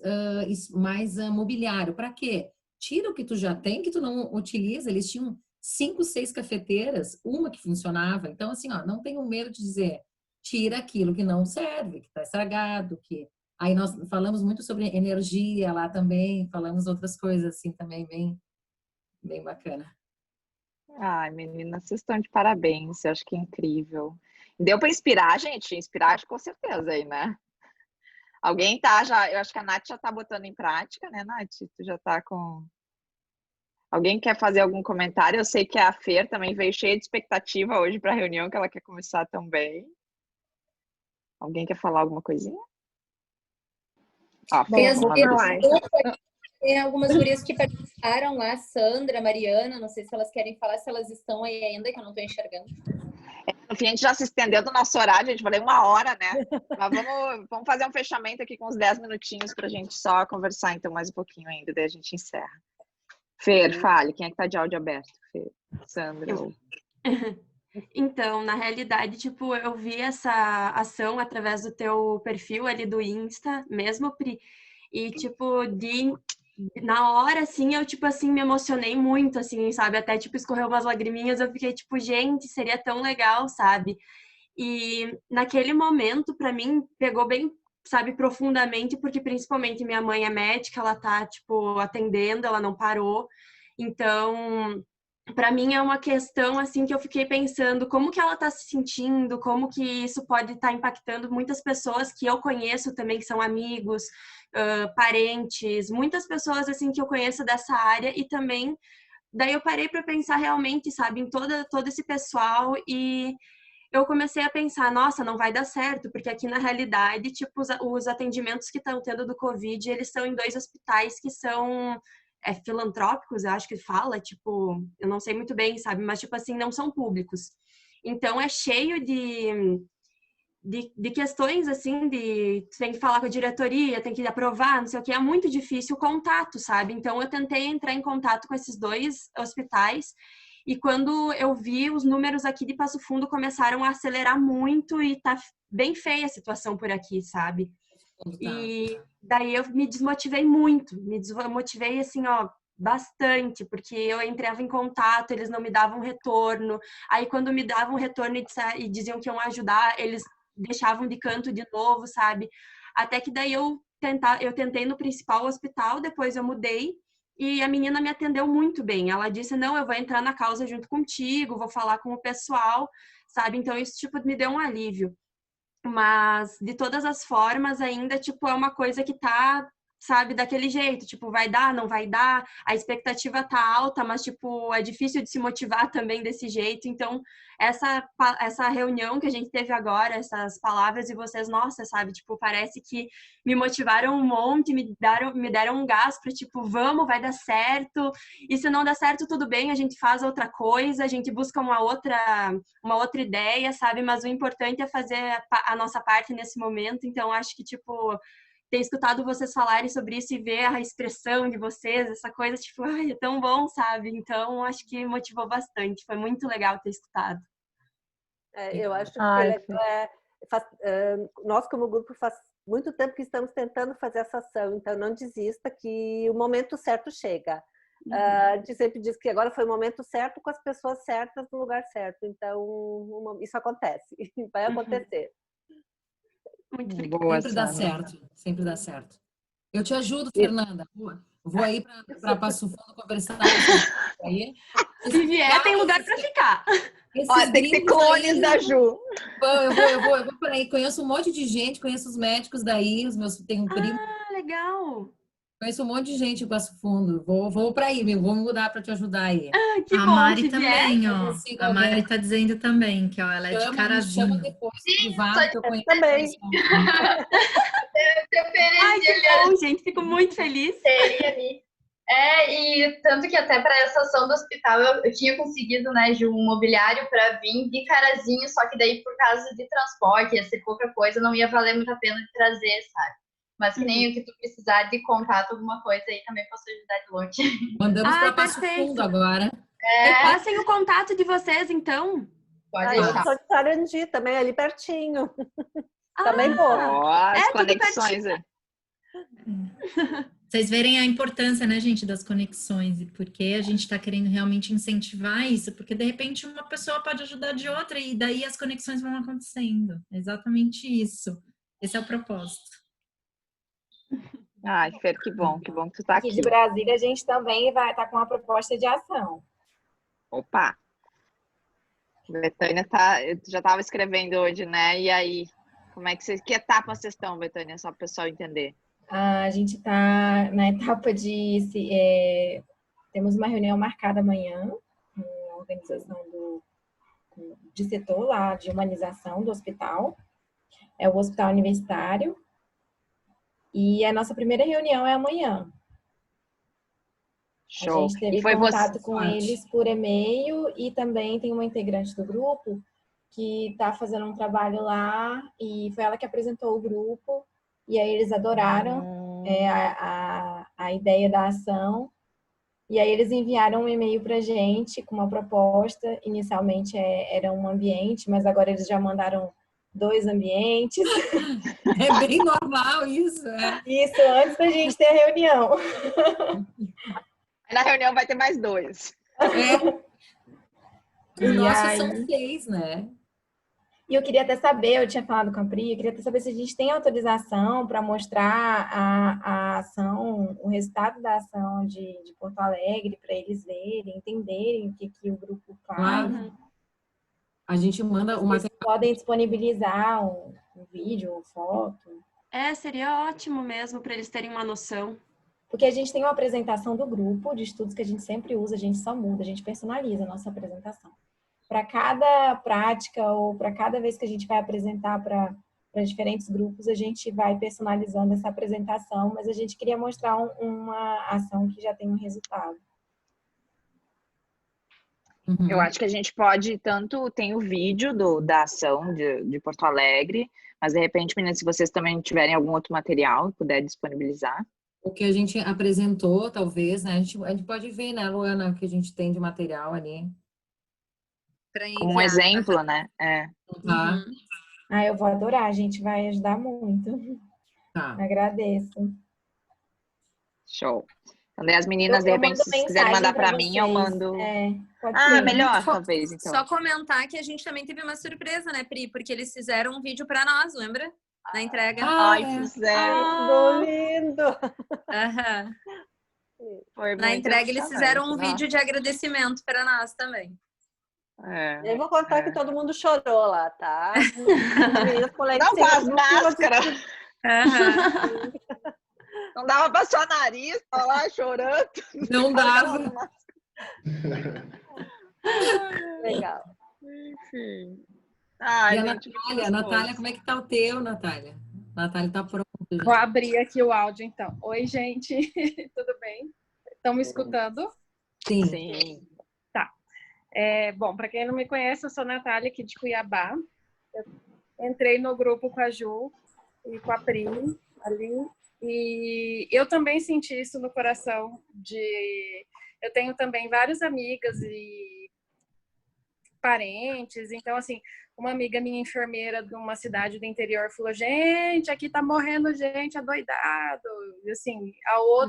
mobiliário. Para quê? tira o que tu já tem, que tu não utiliza. Eles tinham 5, 6 cafeteiras, uma que funcionava. Então, assim, ó, não tenho medo de dizer, tira aquilo que não serve, que está estragado, que... Aí nós falamos muito sobre energia lá também, falamos outras coisas assim também, bem bacana. Ai, meninas, vocês estão de parabéns, eu acho que é incrível. Deu para inspirar, gente? Inspirar com certeza aí, né? Alguém tá já, eu acho que a Nath já tá botando em prática, né, Nath? Tu já tá com... Alguém quer fazer algum comentário? Eu sei que a Fer também veio cheia de expectativa hoje para a reunião, que ela quer começar também. Alguém quer falar alguma coisinha? Ó, Fer, tem algumas gurias que participaram lá, Sandra, Mariana, não sei se elas querem falar, se elas estão aí ainda, que eu não estou enxergando. No fim, a gente já se estendeu do nosso horário, a gente falei 1 hora, né? Mas vamos fazer um fechamento aqui com uns 10 minutinhos para a gente só conversar, então, mais um pouquinho ainda, daí a gente encerra. Fer, fale, quem é que tá de áudio aberto? Fer, Sandra? Então, na realidade, tipo, eu vi essa ação através do teu perfil ali do Insta, mesmo, Pri, e, tipo, na hora, assim, eu, tipo, assim, me emocionei muito, assim, sabe? Até, tipo, escorreu umas lagriminhas, eu fiquei, tipo, gente, seria tão legal, sabe? E naquele momento, pra mim, pegou bem, sabe, profundamente, porque principalmente minha mãe é médica, ela tá, tipo, atendendo, ela não parou. Então, para mim é uma questão, assim, que eu fiquei pensando como que ela tá se sentindo, como que isso pode estar impactando muitas pessoas que eu conheço também, que são amigos, parentes, muitas pessoas, assim, que eu conheço dessa área e também, daí eu parei para pensar realmente, sabe, em todo esse pessoal e eu comecei a pensar, nossa, não vai dar certo, porque aqui na realidade, tipo, os atendimentos que estão tendo do Covid, eles estão em 2 hospitais que são filantrópicos, eu acho que fala, tipo, eu não sei muito bem, sabe, mas, tipo assim, não são públicos. Então, é cheio de questões, assim, tem que falar com a diretoria, tem que aprovar, não sei o que, é muito difícil o contato, sabe? Então, eu tentei entrar em contato com esses 2 hospitais e quando eu vi, os números aqui de Passo Fundo começaram a acelerar muito e tá bem feia a situação por aqui, sabe? E daí eu me desmotivei muito, me desmotivei assim, ó, bastante, porque eu entrava em contato, eles não me davam retorno, aí quando me davam retorno e diziam que iam ajudar, eles deixavam de canto de novo, sabe? Até que daí eu tentei no principal hospital, depois eu mudei, e a menina me atendeu muito bem. Ela disse, não, eu vou entrar na causa junto contigo, vou falar com o pessoal, sabe? Então isso, tipo, me deu um alívio. Mas, de todas as formas, ainda, tipo, é uma coisa que tá, sabe, daquele jeito. Tipo, vai dar, não vai dar. A expectativa tá alta, mas, tipo, é difícil de se motivar também desse jeito. Então, essa reunião que a gente teve agora, essas palavras de vocês, nossa, sabe, tipo, parece que me motivaram um monte, me deram um gás pra, tipo, vamos, vai dar certo. E se não der certo, tudo bem, a gente faz outra coisa, a gente busca uma outra ideia, sabe? Mas o importante é fazer a nossa parte nesse momento. Então, acho que, tipo, ter escutado vocês falarem sobre isso e ver a expressão de vocês, essa coisa, tipo, ai, é tão bom, sabe? Então, acho que motivou bastante. Foi muito legal ter escutado. Eu acho que nós, como grupo, faz muito tempo que estamos tentando fazer essa ação, então não desista que o momento certo chega. A gente sempre diz que agora foi o momento certo com as pessoas certas no lugar certo, então isso acontece, vai acontecer. Muito sempre dá certo, sempre dá certo. Eu te ajudo, Fernanda. Vou aí para Passo Fundo conversar. Aí. Se vier, tem lugar para ficar. Tem que ter clones da Ju. Eu vou por aí. Conheço um monte de gente, conheço os médicos daí, tenho um primo. Ah, legal. Conheço um monte de gente em Passo Fundo. Vou para aí, vou me mudar para te ajudar aí. Ah, que a bom, Mari também, ó. A Mari tá dizendo também que, ó, ela é de Carazinho. Chama depois, privado, que eu conheço também. Ai, que bom, gente. Fico muito feliz. E tanto que até para essa ação do hospital eu tinha conseguido, né, de um mobiliário para vir de Carazinho, só que daí por causa de transporte, ia ser pouca coisa, não ia valer muito a pena de trazer, sabe? Mas que nem o que tu precisar de contato, alguma coisa aí, também posso ajudar de longe. Mandamos para Passo Fundo agora. Passem o contato de vocês, então. Pode deixar. Eu sou de Sarandi, também ali pertinho. Também vou. As conexões aí. Vocês verem a importância, né, gente, das conexões e por que a gente está querendo realmente incentivar isso, porque de repente uma pessoa pode ajudar de outra e daí as conexões vão acontecendo. É exatamente isso. Esse é o propósito. Ai, Fer, que bom que tu tá aqui. Aqui de Brasília a gente também vai estar com uma proposta de ação. Opa! Betânia já estava escrevendo hoje, né? E aí, que etapa vocês estão, Betânia, só para o pessoal entender? A gente está na etapa temos uma reunião marcada amanhã, com a organização de setor lá, de humanização do hospital. É o hospital universitário. E a nossa primeira reunião é amanhã. Show. A gente teve contato com eles por e-mail e também tem uma integrante do grupo que está fazendo um trabalho lá e foi ela que apresentou o grupo e aí eles adoraram a ideia da ação e aí eles enviaram um e-mail para a gente com uma proposta. Inicialmente era um ambiente, mas agora eles já mandaram 2 ambientes. É bem normal isso. Isso, antes da gente ter a reunião. Na reunião vai ter mais 2. O nosso são 6, né? E eu queria até saber, eu tinha falado com a Pri, eu queria até saber se a gente tem autorização para mostrar a ação, o resultado da ação de Porto Alegre, para eles verem, entenderem o que o grupo faz. A gente manda uma... Vocês podem disponibilizar um vídeo, uma foto. Seria ótimo mesmo para eles terem uma noção. Porque a gente tem uma apresentação do grupo de estudos que a gente sempre usa, a gente só muda, a gente personaliza a nossa apresentação. Para cada prática ou para cada vez que a gente vai apresentar para diferentes grupos, a gente vai personalizando essa apresentação, mas a gente queria mostrar uma ação que já tem um resultado. Eu acho que a gente pode, tem o vídeo da ação de Porto Alegre, mas de repente, meninas, se vocês também tiverem algum outro material e puder disponibilizar. O que a gente apresentou, talvez, né? A gente pode ver, né, Luana, o que a gente tem de material ali. Como um exemplo, né? Eu vou adorar, a gente vai ajudar muito. Agradeço. Show. Então, daí as meninas, de repente, se quiserem mandar para mim, eu mando. Pode ser. Melhor, talvez, então. Só comentar que a gente também teve uma surpresa, né, Pri? Porque eles fizeram um vídeo para nós, lembra? Na entrega. Fizeram. Lindo! Na entrega, eles fizeram um vídeo de agradecimento para nós também. Eu vou contar que todo mundo chorou lá, tá? Não faz máscara! Não dava pra sua nariz, tá lá chorando. Não dava. Legal. Enfim. E a Natália, como é que tá o teu, Natália? Natália tá pronta. Vou abrir aqui o áudio, então. Oi, gente. Tudo bem? Estão me escutando? Sim. Tá. Bom, para quem não me conhece, eu sou a Natália, aqui de Cuiabá. Eu entrei no grupo com a Ju e com a Pri ali. E eu também senti isso no coração eu tenho também várias amigas e parentes, então assim, uma amiga minha enfermeira de uma cidade do interior falou, gente, aqui tá morrendo gente adoidado, e assim,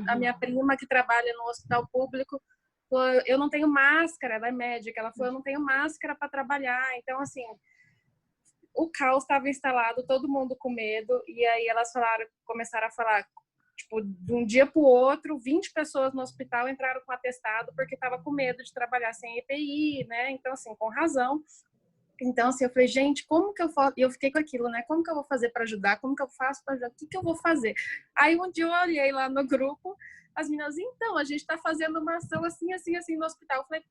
a minha prima que trabalha no hospital público falou, eu não tenho máscara, ela é médica, ela falou, eu não tenho máscara para trabalhar, então assim, o caos estava instalado, todo mundo com medo, e aí elas começaram a falar, tipo, de um dia para o outro, 20 pessoas no hospital entraram com atestado porque estava com medo de trabalhar sem EPI, né? Então, assim, com razão. Então, assim, eu falei, gente, como que eu faço? E eu fiquei com aquilo, né? Como que eu vou fazer para ajudar? Como que eu faço para ajudar? O que eu vou fazer? Aí, um dia eu olhei lá no grupo, as meninas, então, a gente está fazendo uma ação assim, assim, assim no hospital. Eu falei,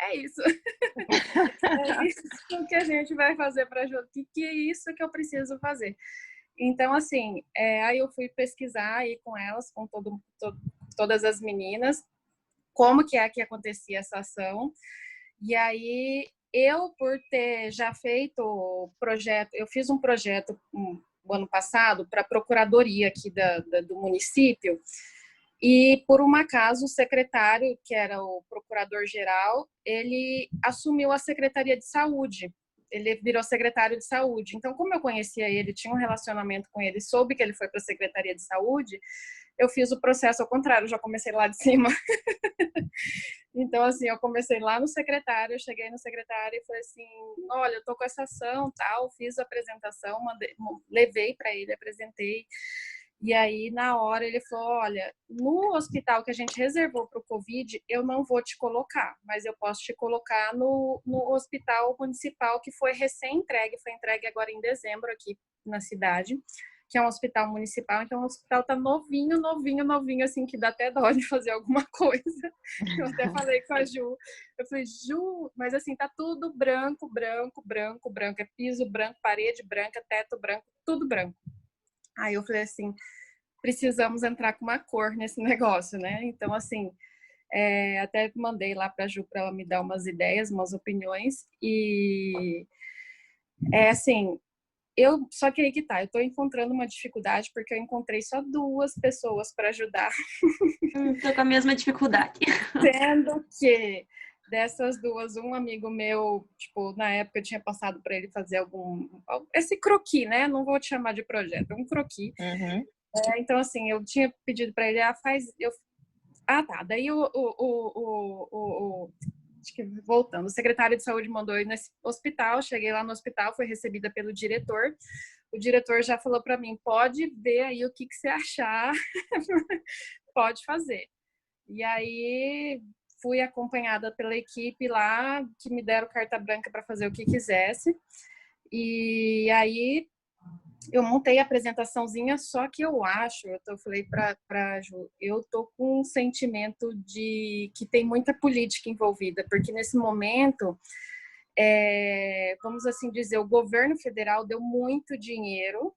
é isso. É isso que a gente vai fazer para ajudar. Que é isso que eu preciso fazer? Então, assim, aí eu fui pesquisar aí com elas, com todas as meninas, como que acontecia essa ação. E aí, eu, por ter já feito o projeto, eu fiz um projeto no ano passado para a procuradoria aqui do município, e por um acaso o secretário, que era o procurador-geral, ele assumiu a Secretaria de Saúde. ele virou secretário de saúde. Então, como eu conhecia ele, tinha um relacionamento com ele, soube que ele foi para a Secretaria de Saúde, eu fiz o processo ao contrário, já comecei lá de cima. Então, assim, eu comecei lá no secretário, eu cheguei no secretário e falei assim, olha, eu tô com essa ação, tal, fiz a apresentação, levei para ele, apresentei. E aí, na hora, ele falou, olha, no hospital que a gente reservou para o Covid, eu não vou te colocar, mas eu posso te colocar no hospital municipal que foi recém-entregue, foi entregue agora em dezembro aqui na cidade, que é um hospital municipal, então o hospital tá novinho, assim, que dá até dó de fazer alguma coisa. Eu até falei com a Ju, eu falei, Ju, mas assim, tá tudo branco, é piso branco, parede branca, teto branco, tudo branco. Aí eu falei assim, precisamos entrar com uma cor nesse negócio, né? Então, assim, até mandei lá pra Ju para ela me dar umas ideias, umas opiniões, e assim, só que aí que tá, eu tô encontrando uma dificuldade porque eu encontrei só 2 pessoas para ajudar. Tô com a mesma dificuldade. Sendo que dessas 2, um amigo meu, tipo, na época eu tinha passado para ele fazer esse croquis, né? Não vou te chamar de projeto, é um croquis. Uhum. Então, assim, eu tinha pedido para ele, tá. Daí acho que voltando, o secretário de saúde mandou eu ir nesse hospital, cheguei lá no hospital, fui recebida pelo diretor. O diretor já falou para mim, pode ver aí o que você achar, pode fazer. E aí fui acompanhada pela equipe lá, que me deram carta branca para fazer o que quisesse. E aí eu montei a apresentaçãozinha, só que eu falei para Ju, eu tô com um sentimento de que tem muita política envolvida, porque nesse momento, vamos assim dizer, o governo federal deu muito dinheiro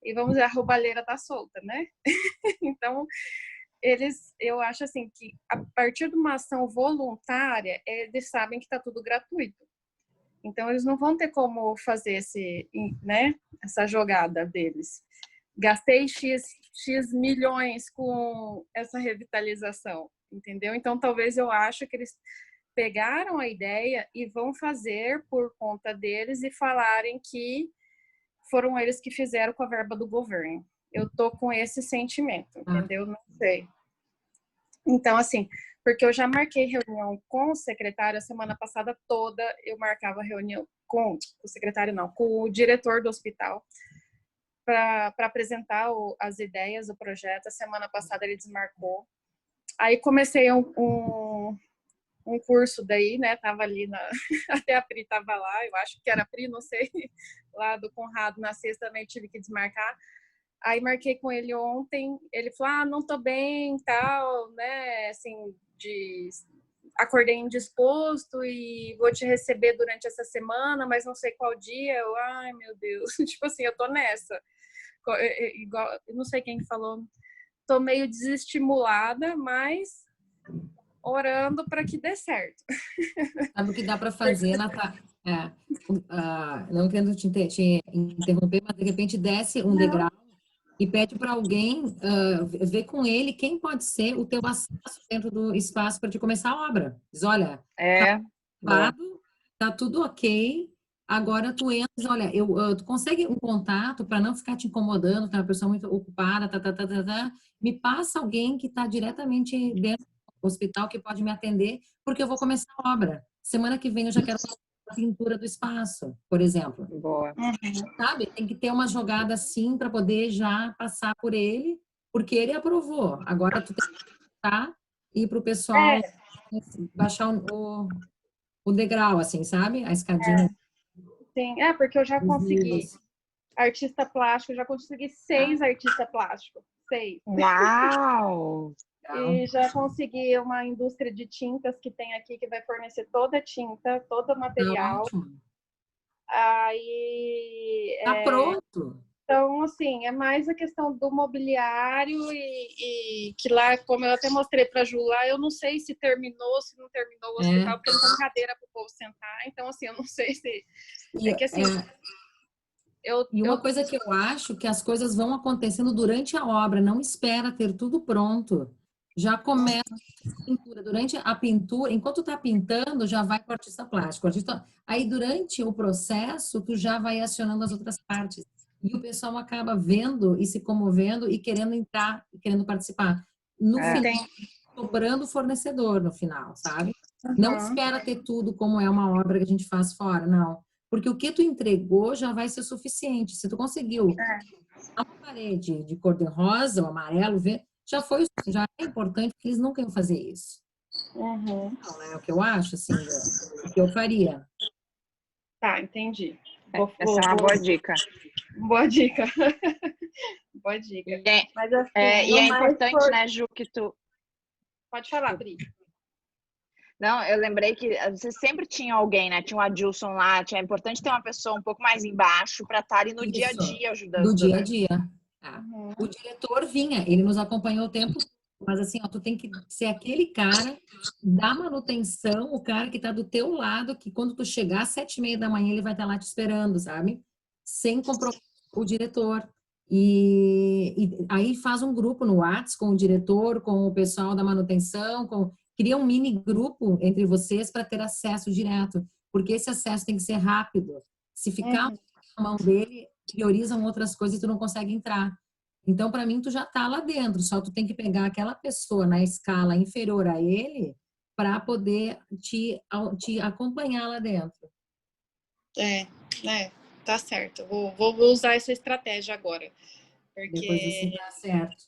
e vamos dizer, a roubalheira tá solta, né? Então, eu acho assim que a partir de uma ação voluntária, eles sabem que tá tudo gratuito. Então, eles não vão ter como fazer essa jogada deles. Gastei X milhões com essa revitalização, entendeu? Então, talvez eu acho que eles pegaram a ideia e vão fazer por conta deles e falarem que foram eles que fizeram com a verba do governo. Eu tô com esse sentimento, entendeu? Não sei. Então, assim, porque eu já marquei reunião com o secretário a semana passada toda, eu marcava reunião com o secretário, não, com o diretor do hospital para apresentar as ideias do projeto. A semana passada ele desmarcou. Aí comecei um curso daí, né, tava ali, até a Pri tava lá, eu acho que era a Pri, não sei, lá do Conrado, na sexta também tive que desmarcar. Aí marquei com ele ontem, ele falou, não tô bem, tal, né, assim, acordei indisposto e vou te receber durante essa semana, mas não sei qual dia. Eu, ai, meu Deus, tipo assim, eu tô nessa. Igual, não sei quem falou, tô meio desestimulada, mas orando para que dê certo. Sabe o que dá para fazer, Natália? Não querendo te interromper, mas de repente desce um degrau e pede para alguém ver com ele quem pode ser o teu acesso dentro do espaço para te começar a obra. Diz, olha, tá tudo ok, agora tu entras, olha, tu consegue um contato para não ficar te incomodando, que é uma pessoa muito ocupada, me passa alguém que está diretamente dentro do hospital que pode me atender, porque eu vou começar a obra. Semana que vem eu já quero a pintura do espaço, por exemplo. Boa. Sabe? Tem que ter uma jogada assim para poder já passar por ele, porque ele aprovou. Agora tu tem que passar e ir para o pessoal baixar o degrau, assim, sabe? A escadinha. Sim, porque eu já consegui artista plástico, já consegui 6 artistas plásticos. 6. Uau! E já consegui uma indústria de tintas que tem aqui, que vai fornecer toda a tinta, todo o material. Aí... Tá pronto! Então, assim, é mais a questão do mobiliário e que lá, como eu até mostrei para a Ju lá, eu não sei se terminou, se não terminou o hospital, porque não tem cadeira para o povo sentar. Então, assim, eu não sei se... Uma coisa que eu acho que as coisas vão acontecendo durante a obra, não espera ter tudo pronto. já começa a pintura. Durante a pintura, enquanto tá pintando, já vai para o artista plástico. Aí, durante o processo, tu já vai acionando as outras partes. E o pessoal acaba vendo e se comovendo e querendo entrar, e querendo participar. No final, cobrando o fornecedor no final, sabe? Não espera ter tudo como é uma obra que a gente faz fora, não. Porque o que tu entregou já vai ser suficiente. Se tu conseguiu uma parede de cor de rosa ou amarelo, já é importante, porque eles nunca iam fazer isso. Não, é o que eu acho, assim, o que eu faria. Tá, entendi. Essa é uma boa dica. Boa dica. Boa dica. Mas, assim, e é importante, né, Ju, que tu... Pode falar, Pri. Não, eu lembrei que você sempre tinha alguém, né? Tinha o Adilson lá, é importante ter uma pessoa um pouco mais embaixo para estar ali no dia a dia ajudando. Do dia a dia. O diretor vinha, ele nos acompanhou o tempo, mas assim, ó, tu tem que ser aquele cara da manutenção, o cara que tá do teu lado, que quando tu chegar às 7h30 da manhã, ele vai estar lá te esperando, sabe? Sem comprometer o diretor. E aí faz um grupo no WhatsApp com o diretor, com o pessoal da manutenção, cria um mini grupo entre vocês para ter acesso direto, porque esse acesso tem que ser rápido. Se ficar na mão dele, priorizam outras coisas e tu não consegue entrar. Então, para mim, tu já tá lá dentro, só tu tem que pegar aquela pessoa na escala inferior a ele para poder te acompanhar lá dentro. Tá certo. Vou usar essa estratégia agora. Porque... Depois isso dá certo.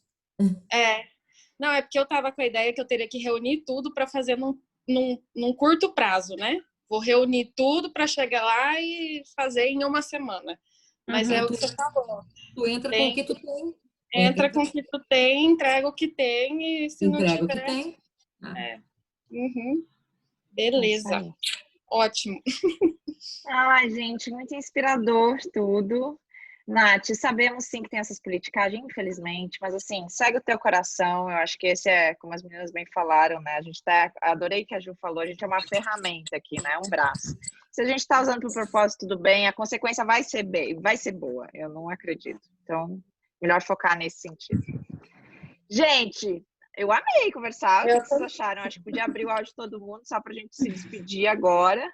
Não, é porque eu tava com a ideia que eu teria que reunir tudo para fazer num curto prazo, né? Vou reunir tudo para chegar lá e fazer em uma semana. Mas é o que você falou. Tu entra com o que tu tem. Entra com o que tu tem, entrega o que tem e se entrega não tiver... o que tem. Beleza. Ótimo. Ai, gente, muito inspirador tudo. Nath, sabemos sim que tem essas politicagens, infelizmente, mas assim, segue o teu coração. Eu acho que esse é, como as meninas bem falaram, né? A gente adorei que a Ju falou, a gente é uma ferramenta aqui, né? Um braço. Se a gente está usando para o propósito do bem, a consequência vai ser boa. Eu não acredito. Então, melhor focar nesse sentido. Gente, eu amei conversar. O que vocês acharam? Acho que podia abrir o áudio de todo mundo só para a gente se despedir agora.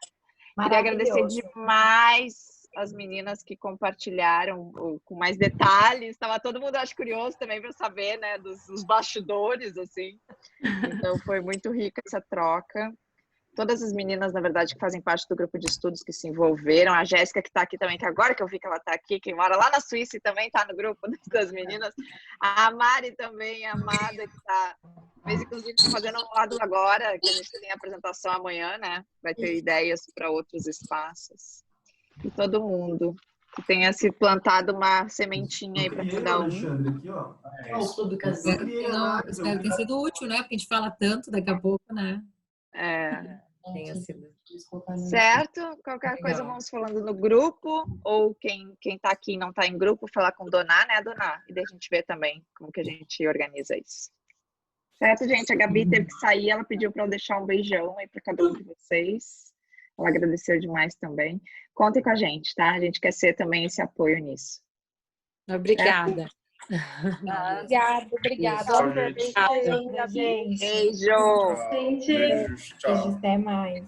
Queria agradecer demais as meninas que compartilharam com mais detalhes. Estava todo mundo, acho, curioso também para saber, né, dos bastidores, assim. Então, foi muito rica essa troca. Todas as meninas, na verdade, que fazem parte do grupo de estudos que se envolveram. A Jéssica, que está aqui também, que agora que eu vi que ela está aqui, que mora lá na Suíça e também está no grupo das meninas. A Mari também, a Amada, que está, inclusive, fazendo um lado agora, que a gente tem a apresentação amanhã, né? Vai ter ideias para outros espaços. E todo mundo que tenha se plantado uma sementinha aí para cada um. Espero que tenha sido útil, né? Porque a gente fala tanto daqui a pouco, né? Certo? Qualquer coisa vamos falando no grupo, ou quem tá aqui e não tá em grupo, falar com Doná, né, Doná? E daí a gente vê também como que a gente organiza isso. Certo, gente? A Gabi teve que sair, ela pediu para eu deixar um beijão aí para cada um de vocês. Ela agradeceu demais também. Contem com a gente, tá? A gente quer ser também esse apoio nisso. Obrigada. Obrigada. Beijo. Beijo. Até mais.